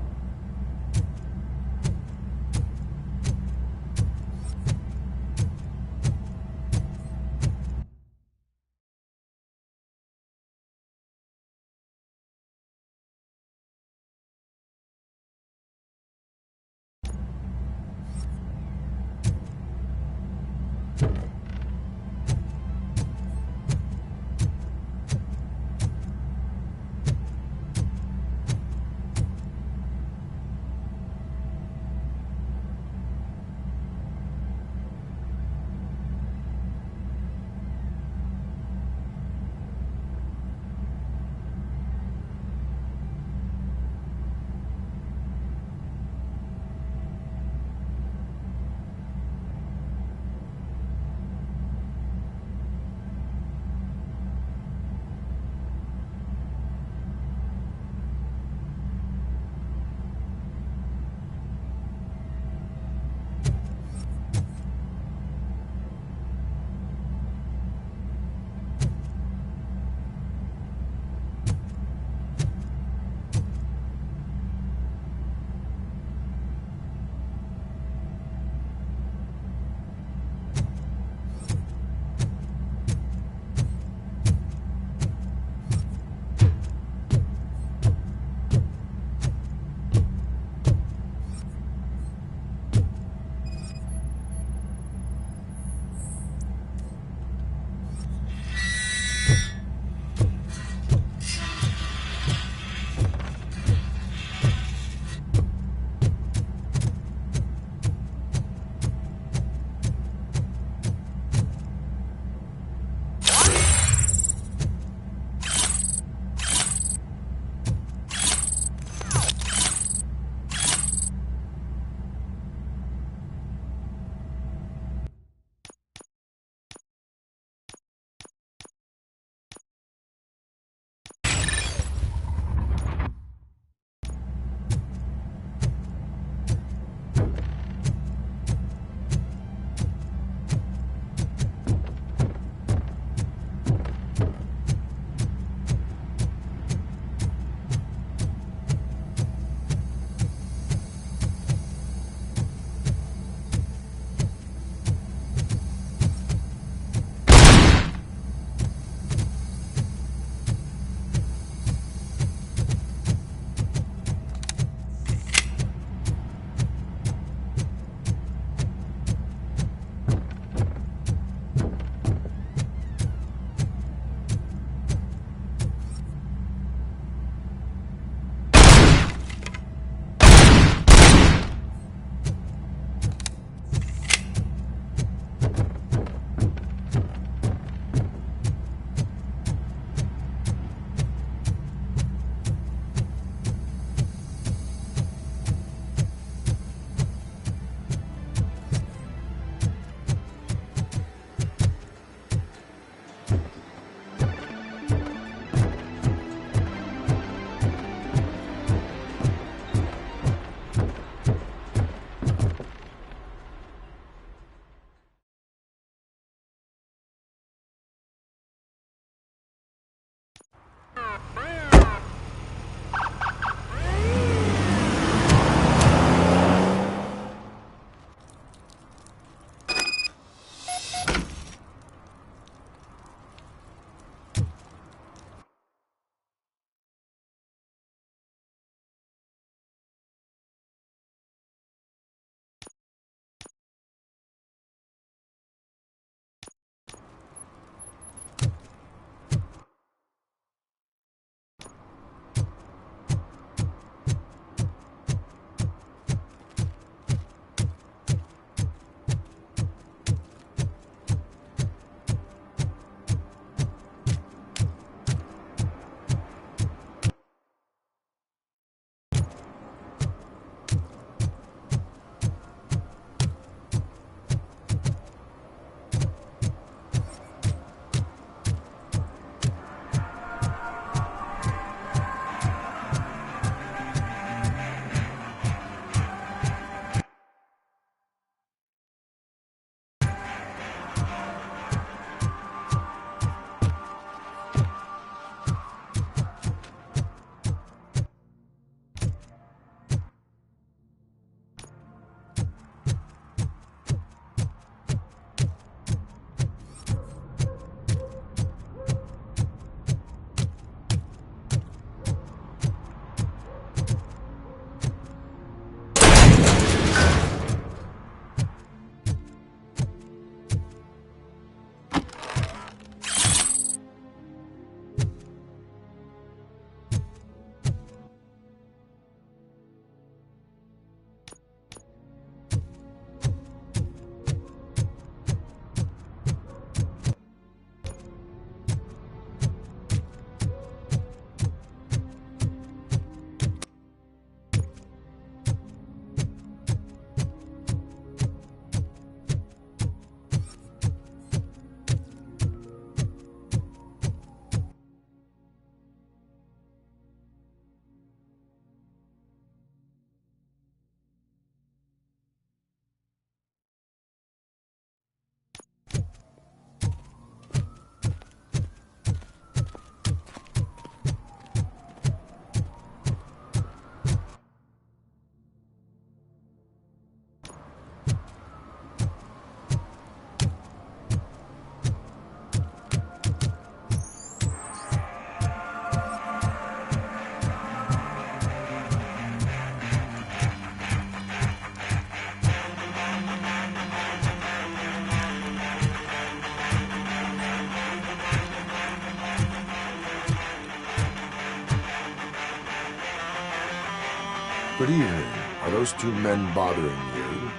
Good evening. Are those two men bothering you?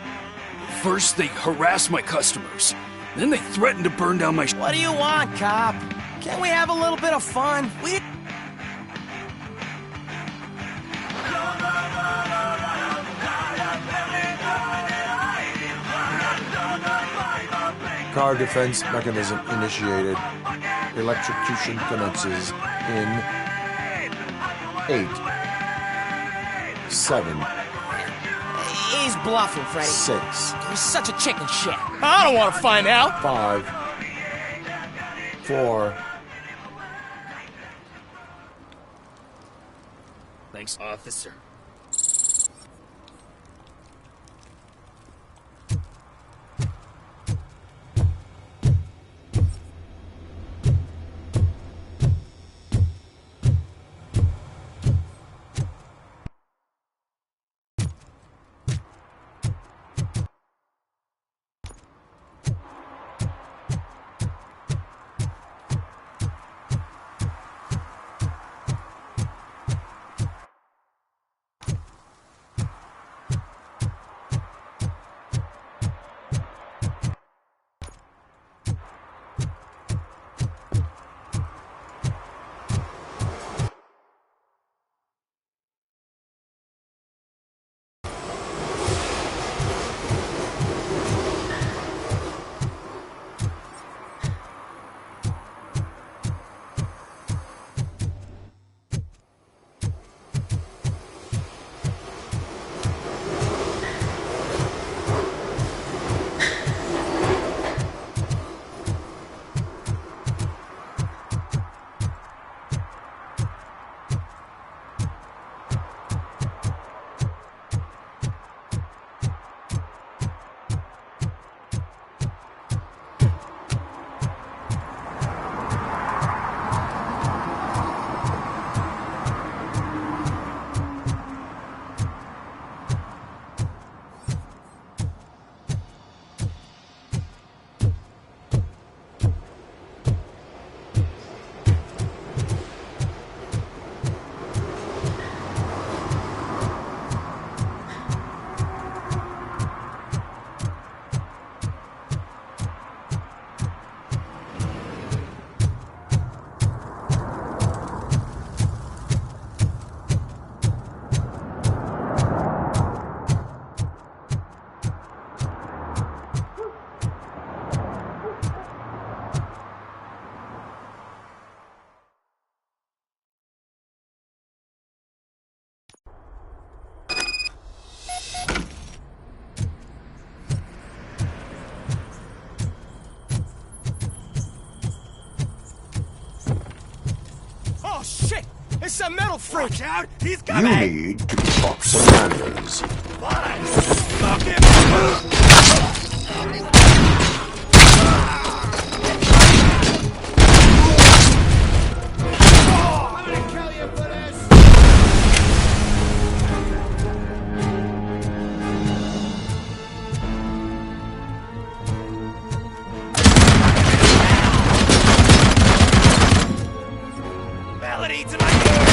First, they harass my customers. Then they threaten to burn down my... What do you want, cop? Can't we have a little bit of fun? Car defense mechanism initiated. Electrocution commences in 8, 7. He's bluffing, Freddy. 6. You're such a chicken shit. I don't want to find out. 5, 4. Thanks, officer. Oh, shit! It's a metal freak! Watch out! He's You coming! need to talk some manners. Fine! Fuck him! Melody to my ear!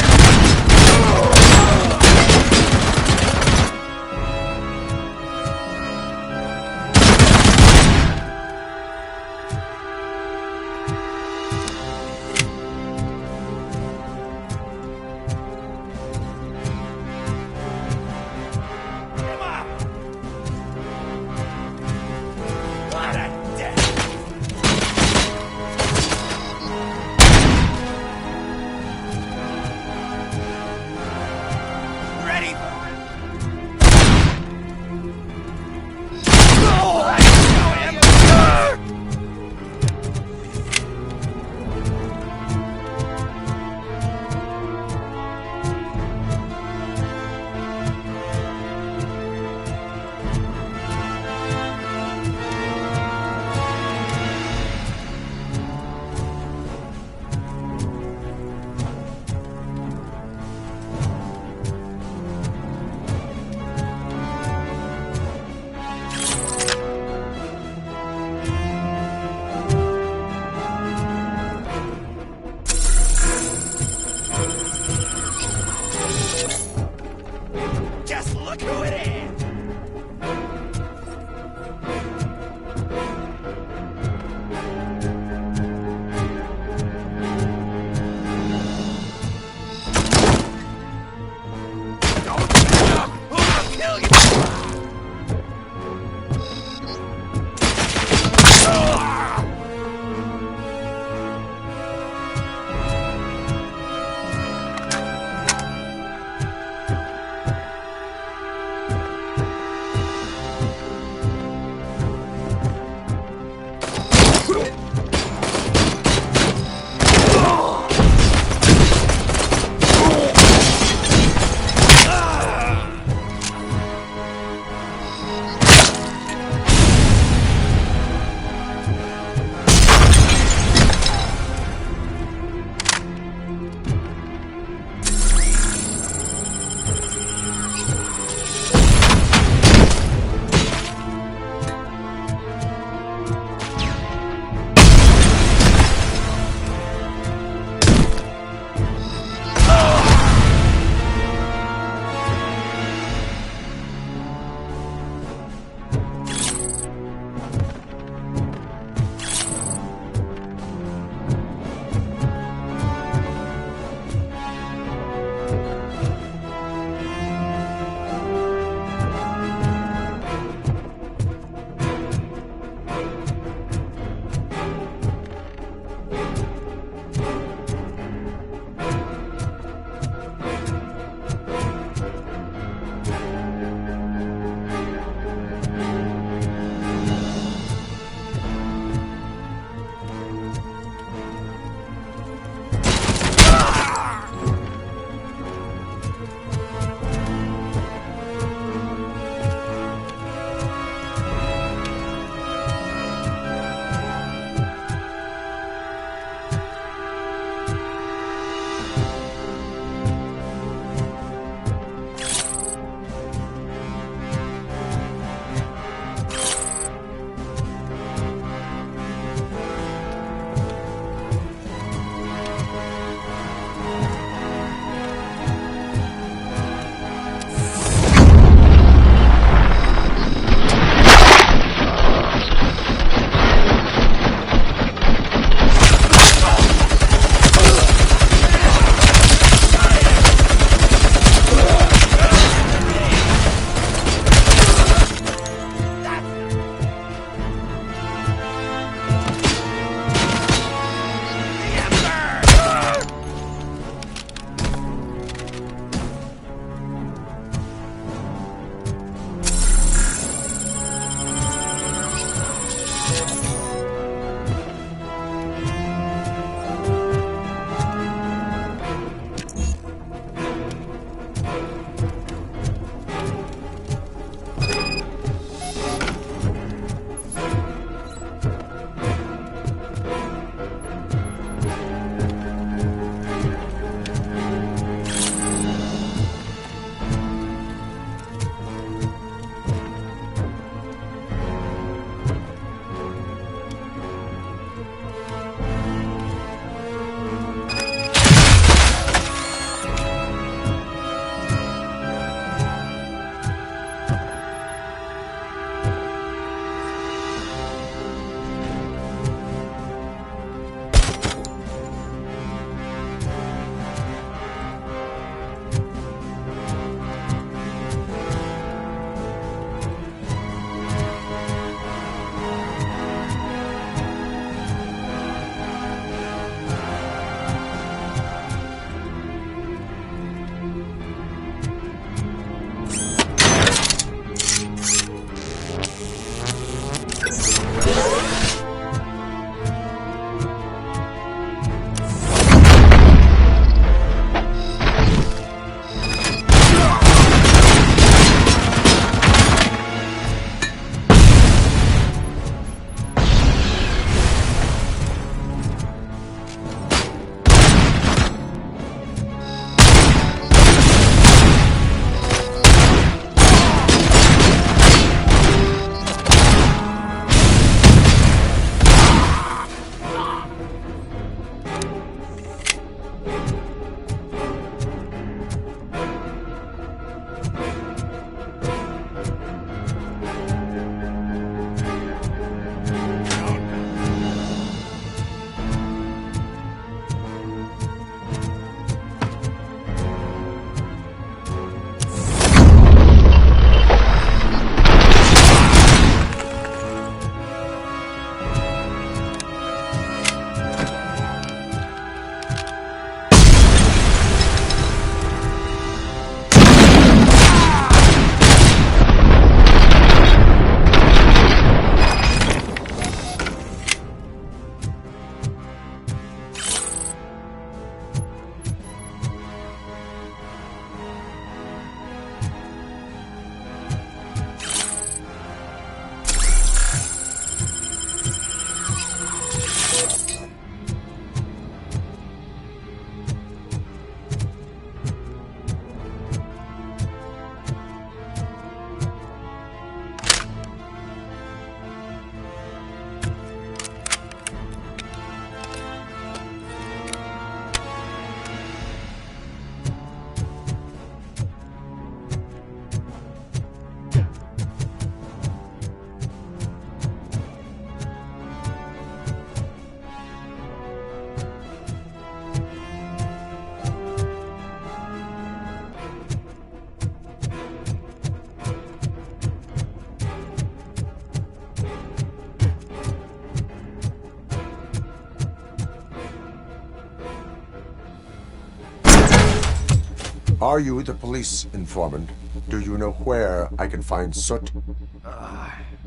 Are you the police informant? Do you know where I can find Soot?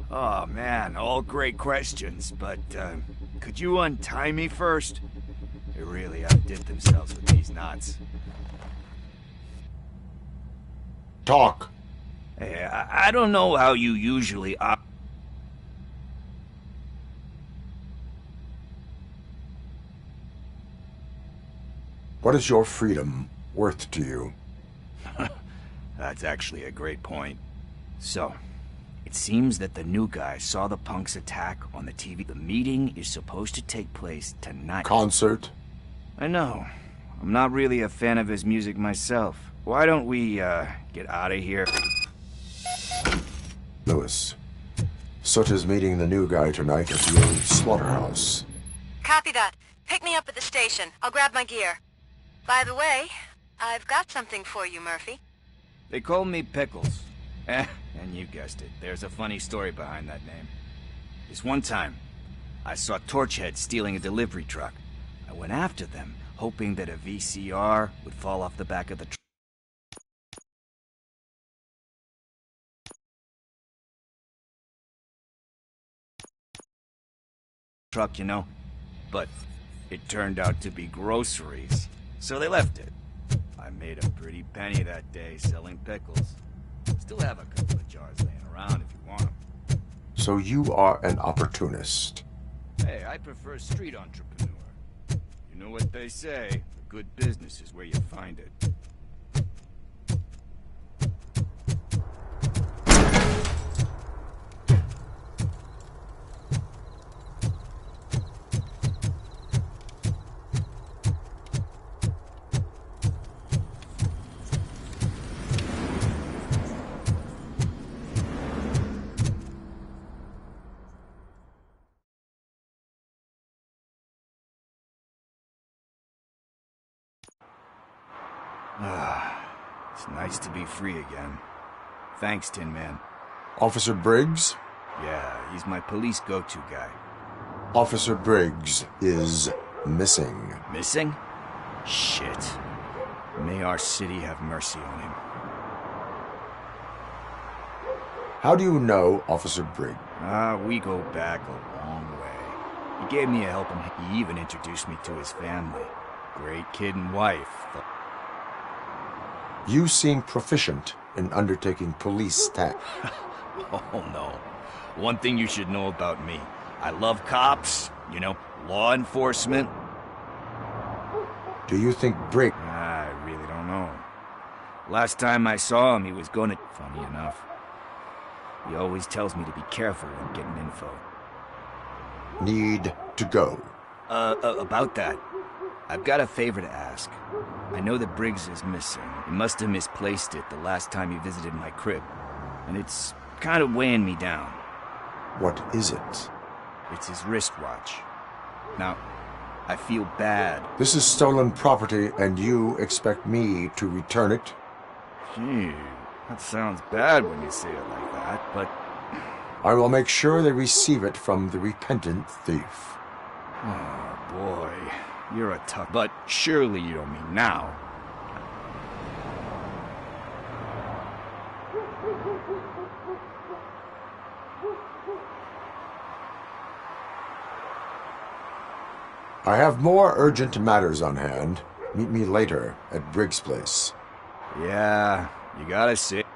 Oh man, all great questions, but could you untie me first? They really outdid themselves with these knots. Talk. Hey, I don't know how you usually What is your freedom worth to you? That's actually a great point. So, it seems that the new guy saw the punk's attack on the TV. The meeting is supposed to take place tonight. Concert? I know. I'm not really a fan of his music myself. Why don't we, get out of here? Lewis. Soot is meeting the new guy tonight at the old slaughterhouse. Copy that. Pick me up at the station. I'll grab my gear. By the way, I've got something for you, Murphy. They call me Pickles. And you guessed it, there's a funny story behind that name. This one time, I saw Torchhead stealing a delivery truck. I went after them, hoping that a VCR would fall off the back of the truck, you know? But it turned out to be groceries, so they left it. I made a pretty penny that day selling pickles. Still have a couple of jars laying around if you want them. So you are an opportunist. Hey, I prefer street entrepreneur. You know what they say, a good business is where you find it. It's nice to be free again. Thanks, Tin Man. Officer Briggs? Yeah, he's my police go-to guy. Officer Briggs is missing. Missing? Shit. May our city have mercy on him. How do you know Officer Briggs? We go back a long way. He gave me a helping hand. He even introduced me to his family. Great kid and wife. You seem proficient in undertaking police tasks. Oh, no. One thing you should know about me. I love cops, you know, law enforcement. Do you think Briggs... I really don't know. Last time I saw him, he was gonna... Funny enough. He always tells me to be careful when getting info. Need to go. About that. I've got a favor to ask. I know that Briggs is missing. He must have misplaced it the last time he visited my crib. And it's kind of weighing me down. What is it? It's his wristwatch. Now, I feel bad. This is stolen property, and you expect me to return it? Gee, that sounds bad when you say it like that, but... I will make sure they receive it from the repentant thief. Oh, boy. You're a tough... But surely you don't mean now. I have more urgent matters on hand. Meet me later at Briggs' place. Yeah, you gotta sit.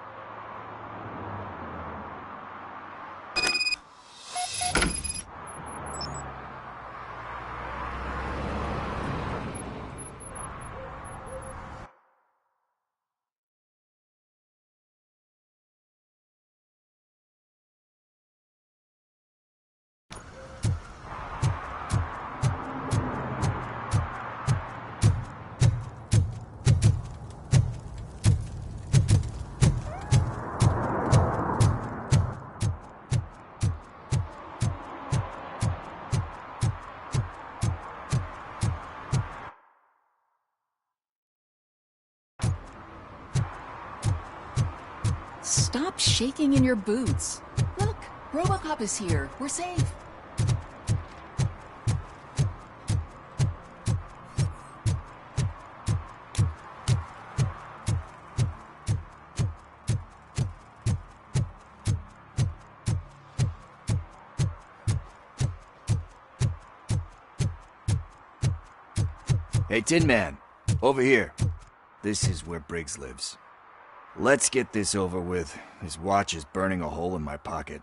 Stop shaking in your boots. Look, Robocop is here. We're safe. Hey, Tin Man, over here. This is where Briggs lives. Let's get this over with. His watch is burning a hole in my pocket.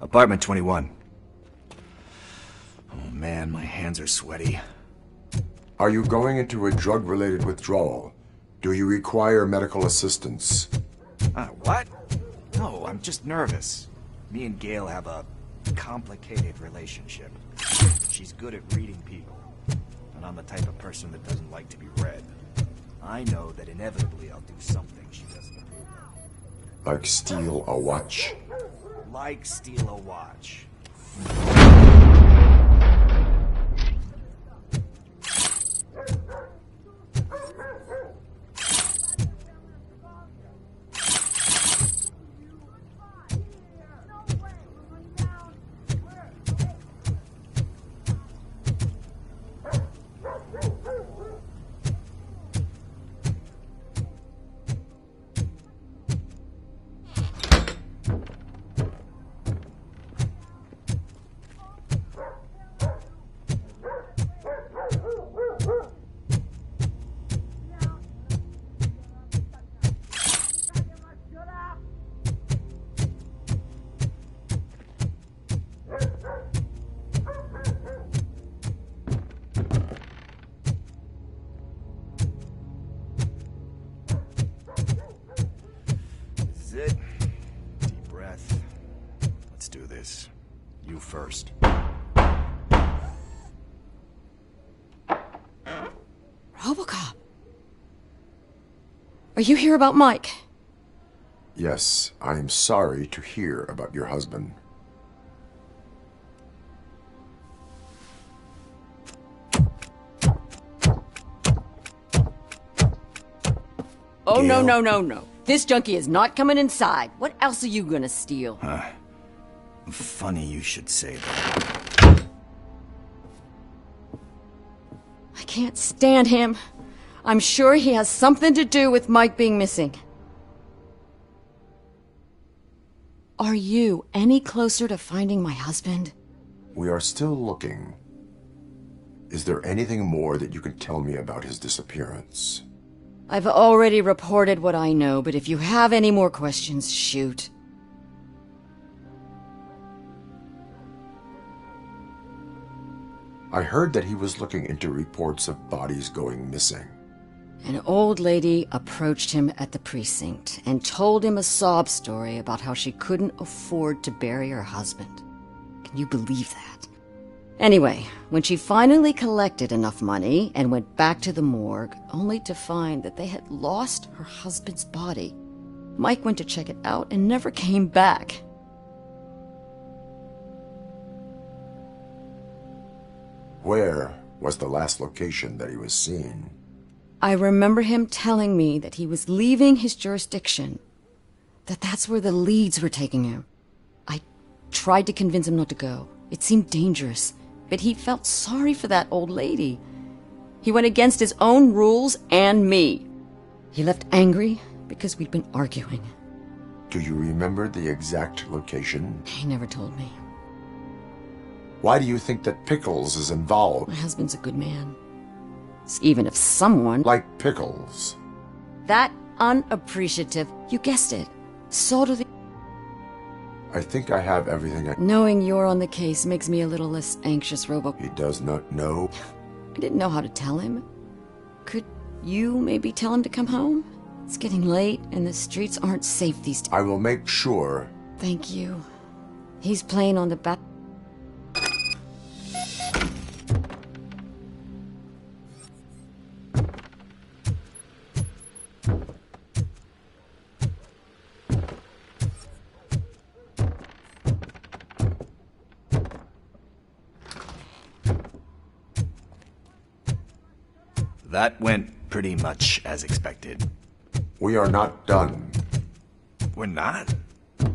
Apartment 21. Oh man, my hands are sweaty. Are you going into a drug-related withdrawal? Do you require medical assistance? What? No, I'm just nervous. Me and Gail have a complicated relationship. She's good at reading people, and I'm the type of person that doesn't like to be read. I know that inevitably I'll do something she doesn't approve of. Like steal a watch? Like steal a watch. You first. Robocop. Are you here about Mike? Yes, I am sorry to hear about your husband. Oh, no, no, no, no. This junkie is not coming inside. What else are you gonna steal? Funny you should say that. I can't stand him. I'm sure he has something to do with Mike being missing. Are you any closer to finding my husband? We are still looking. Is there anything more that you can tell me about his disappearance? I've already reported what I know, but if you have any more questions, shoot. I heard that he was looking into reports of bodies going missing. An old lady approached him at the precinct and told him a sob story about how she couldn't afford to bury her husband. Can you believe that? Anyway, when she finally collected enough money and went back to the morgue, only to find that they had lost her husband's body, Mike went to check it out and never came back. Where was the last location that he was seen? I remember him telling me that he was leaving his jurisdiction, that that's where the leads were taking him. I tried to convince him not to go. It seemed dangerous, but he felt sorry for that old lady. He went against his own rules and me. He left angry because we'd been arguing. Do you remember the exact location? He never told me. Why do you think that Pickles is involved? My husband's a good man. Even if someone... Like Pickles. That unappreciative, you guessed it. Sort of the... I think I have everything I... Knowing you're on the case makes me a little less anxious, Robo... He does not know? I didn't know how to tell him. Could you maybe tell him to come home? It's getting late and the streets aren't safe these days. I will make sure. Thank you. He's playing on the back... That went pretty much as expected. We are not done. We're not?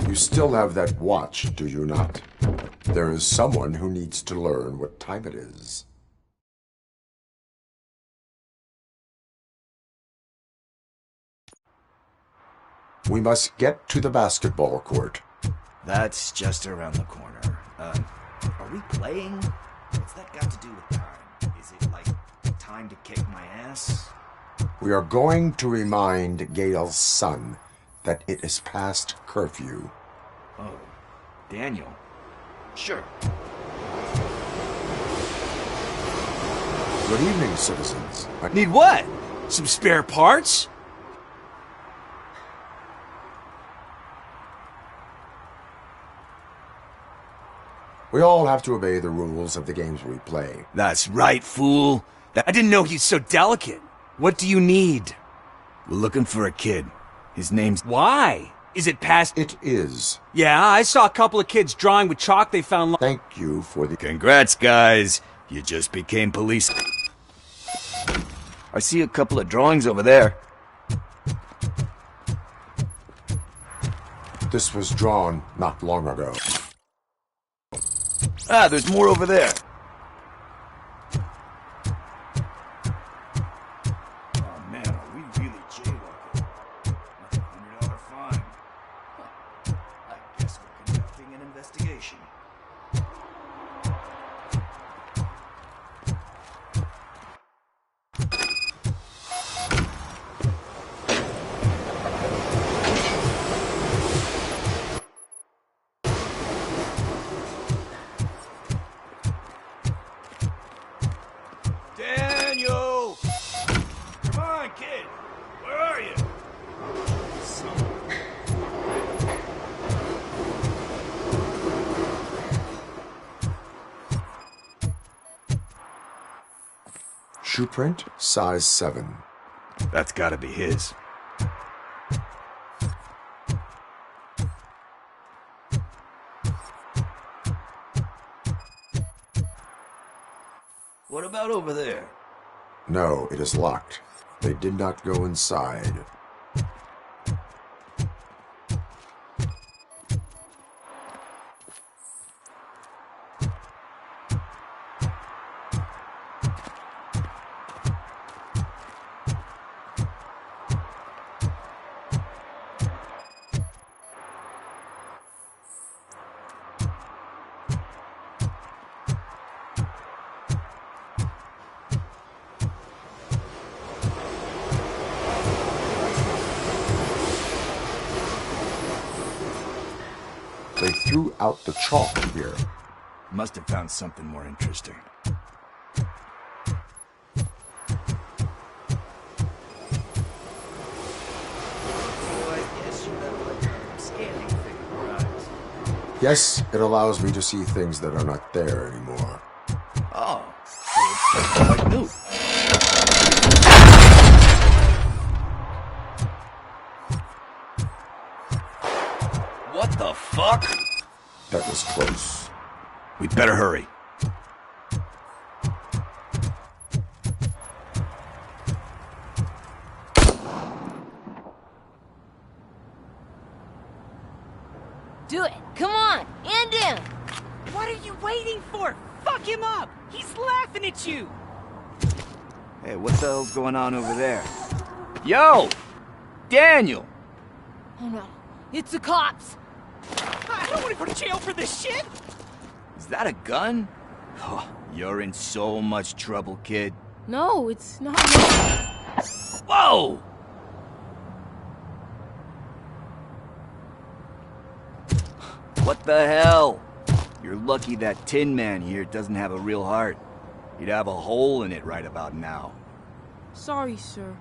You still have that watch, do you not? There is someone who needs to learn what time it is. We must get to the basketball court. That's just around the corner. Are we playing? What's that got to do with time? Is it like time to kick my ass? We are going to remind Gail's son that it is past curfew. Oh, Daniel. Sure. Good evening, citizens. Need what? Some spare parts? We all have to obey the rules of the games we play. That's right, fool. I didn't know he's so delicate. What do you need? We're looking for a kid. His name's... Why? Is it past... It is. Yeah, I saw a couple of kids drawing with chalk they found... Thank you for the... Congrats, guys. You just became police. I see a couple of drawings over there. This was drawn not long ago. Ah, there's more over there. Oh man, are we really jaywalking? That's a $100 fine. Huh. I guess we're conducting an investigation. Daniel! Come on, kid! Where are you? Shoe print, size 7. That's gotta be his. What about over there? No, it is locked. They did not go inside. They threw out the chalk here. Must have found something more interesting. Yes, it allows me to see things that are not there anymore. Oh, it's like new. What the fuck? That was close. We'd better hurry. Do it! Come on! End him! What are you waiting for? Fuck him up! He's laughing at you! Hey, what the hell's going on over there? Yo! Daniel! Oh no, it's the cops! I don't want to go to jail for this shit! Is that a gun? Oh, you're in so much trouble, kid. No, it's not. Whoa! What the hell? You're lucky that Tin Man here doesn't have a real heart. He'd have a hole in it right about now. Sorry, sir.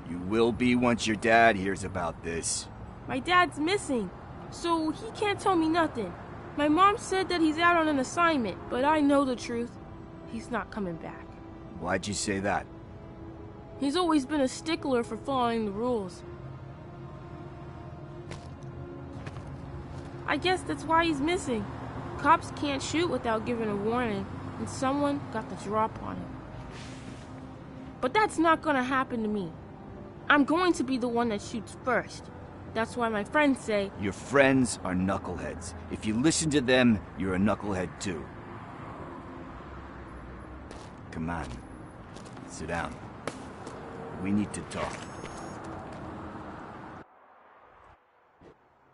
You will be once your dad hears about this. My dad's missing, so he can't tell me nothing. My mom said that he's out on an assignment, but I know the truth. He's not coming back. Why'd you say that? He's always been a stickler for following the rules. I guess that's why he's missing. Cops can't shoot without giving a warning, and someone got the drop on him. But that's not gonna happen to me. I'm going to be the one that shoots first. That's why my friends say... Your friends are knuckleheads. If you listen to them, you're a knucklehead too. Come on. Sit down. We need to talk.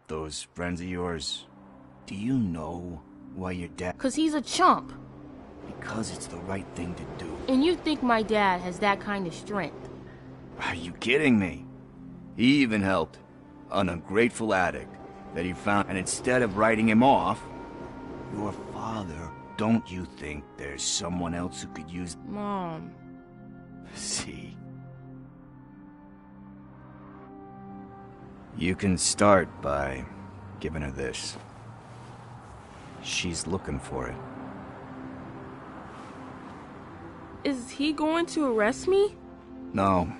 those friends of yours, do you know why your dad... 'Cause he's a chump. Because it's the right thing to do. And you think my dad has that kind of strength? Are you kidding me? He even helped an ungrateful addict that he found, and instead of writing him off, your father, don't you think there's someone else who could use... Mom. See? You can start by giving her this. She's looking for it. Is he going to arrest me? No,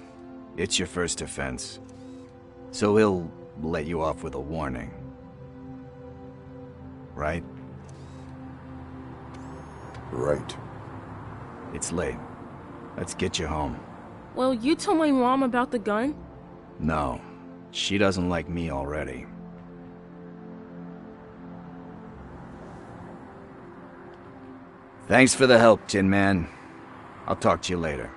it's your first offense. So he'll let you off with a warning. Right? Right. It's late. Let's get you home. Well, you told my mom about the gun? No, she doesn't like me already. Thanks for the help, Tin Man. I'll talk to you later.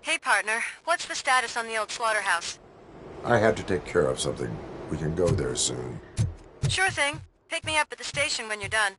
Hey, partner. What's the status on the old slaughterhouse? I had to take care of something. We can go there soon. Sure thing. Pick me up at the station when you're done.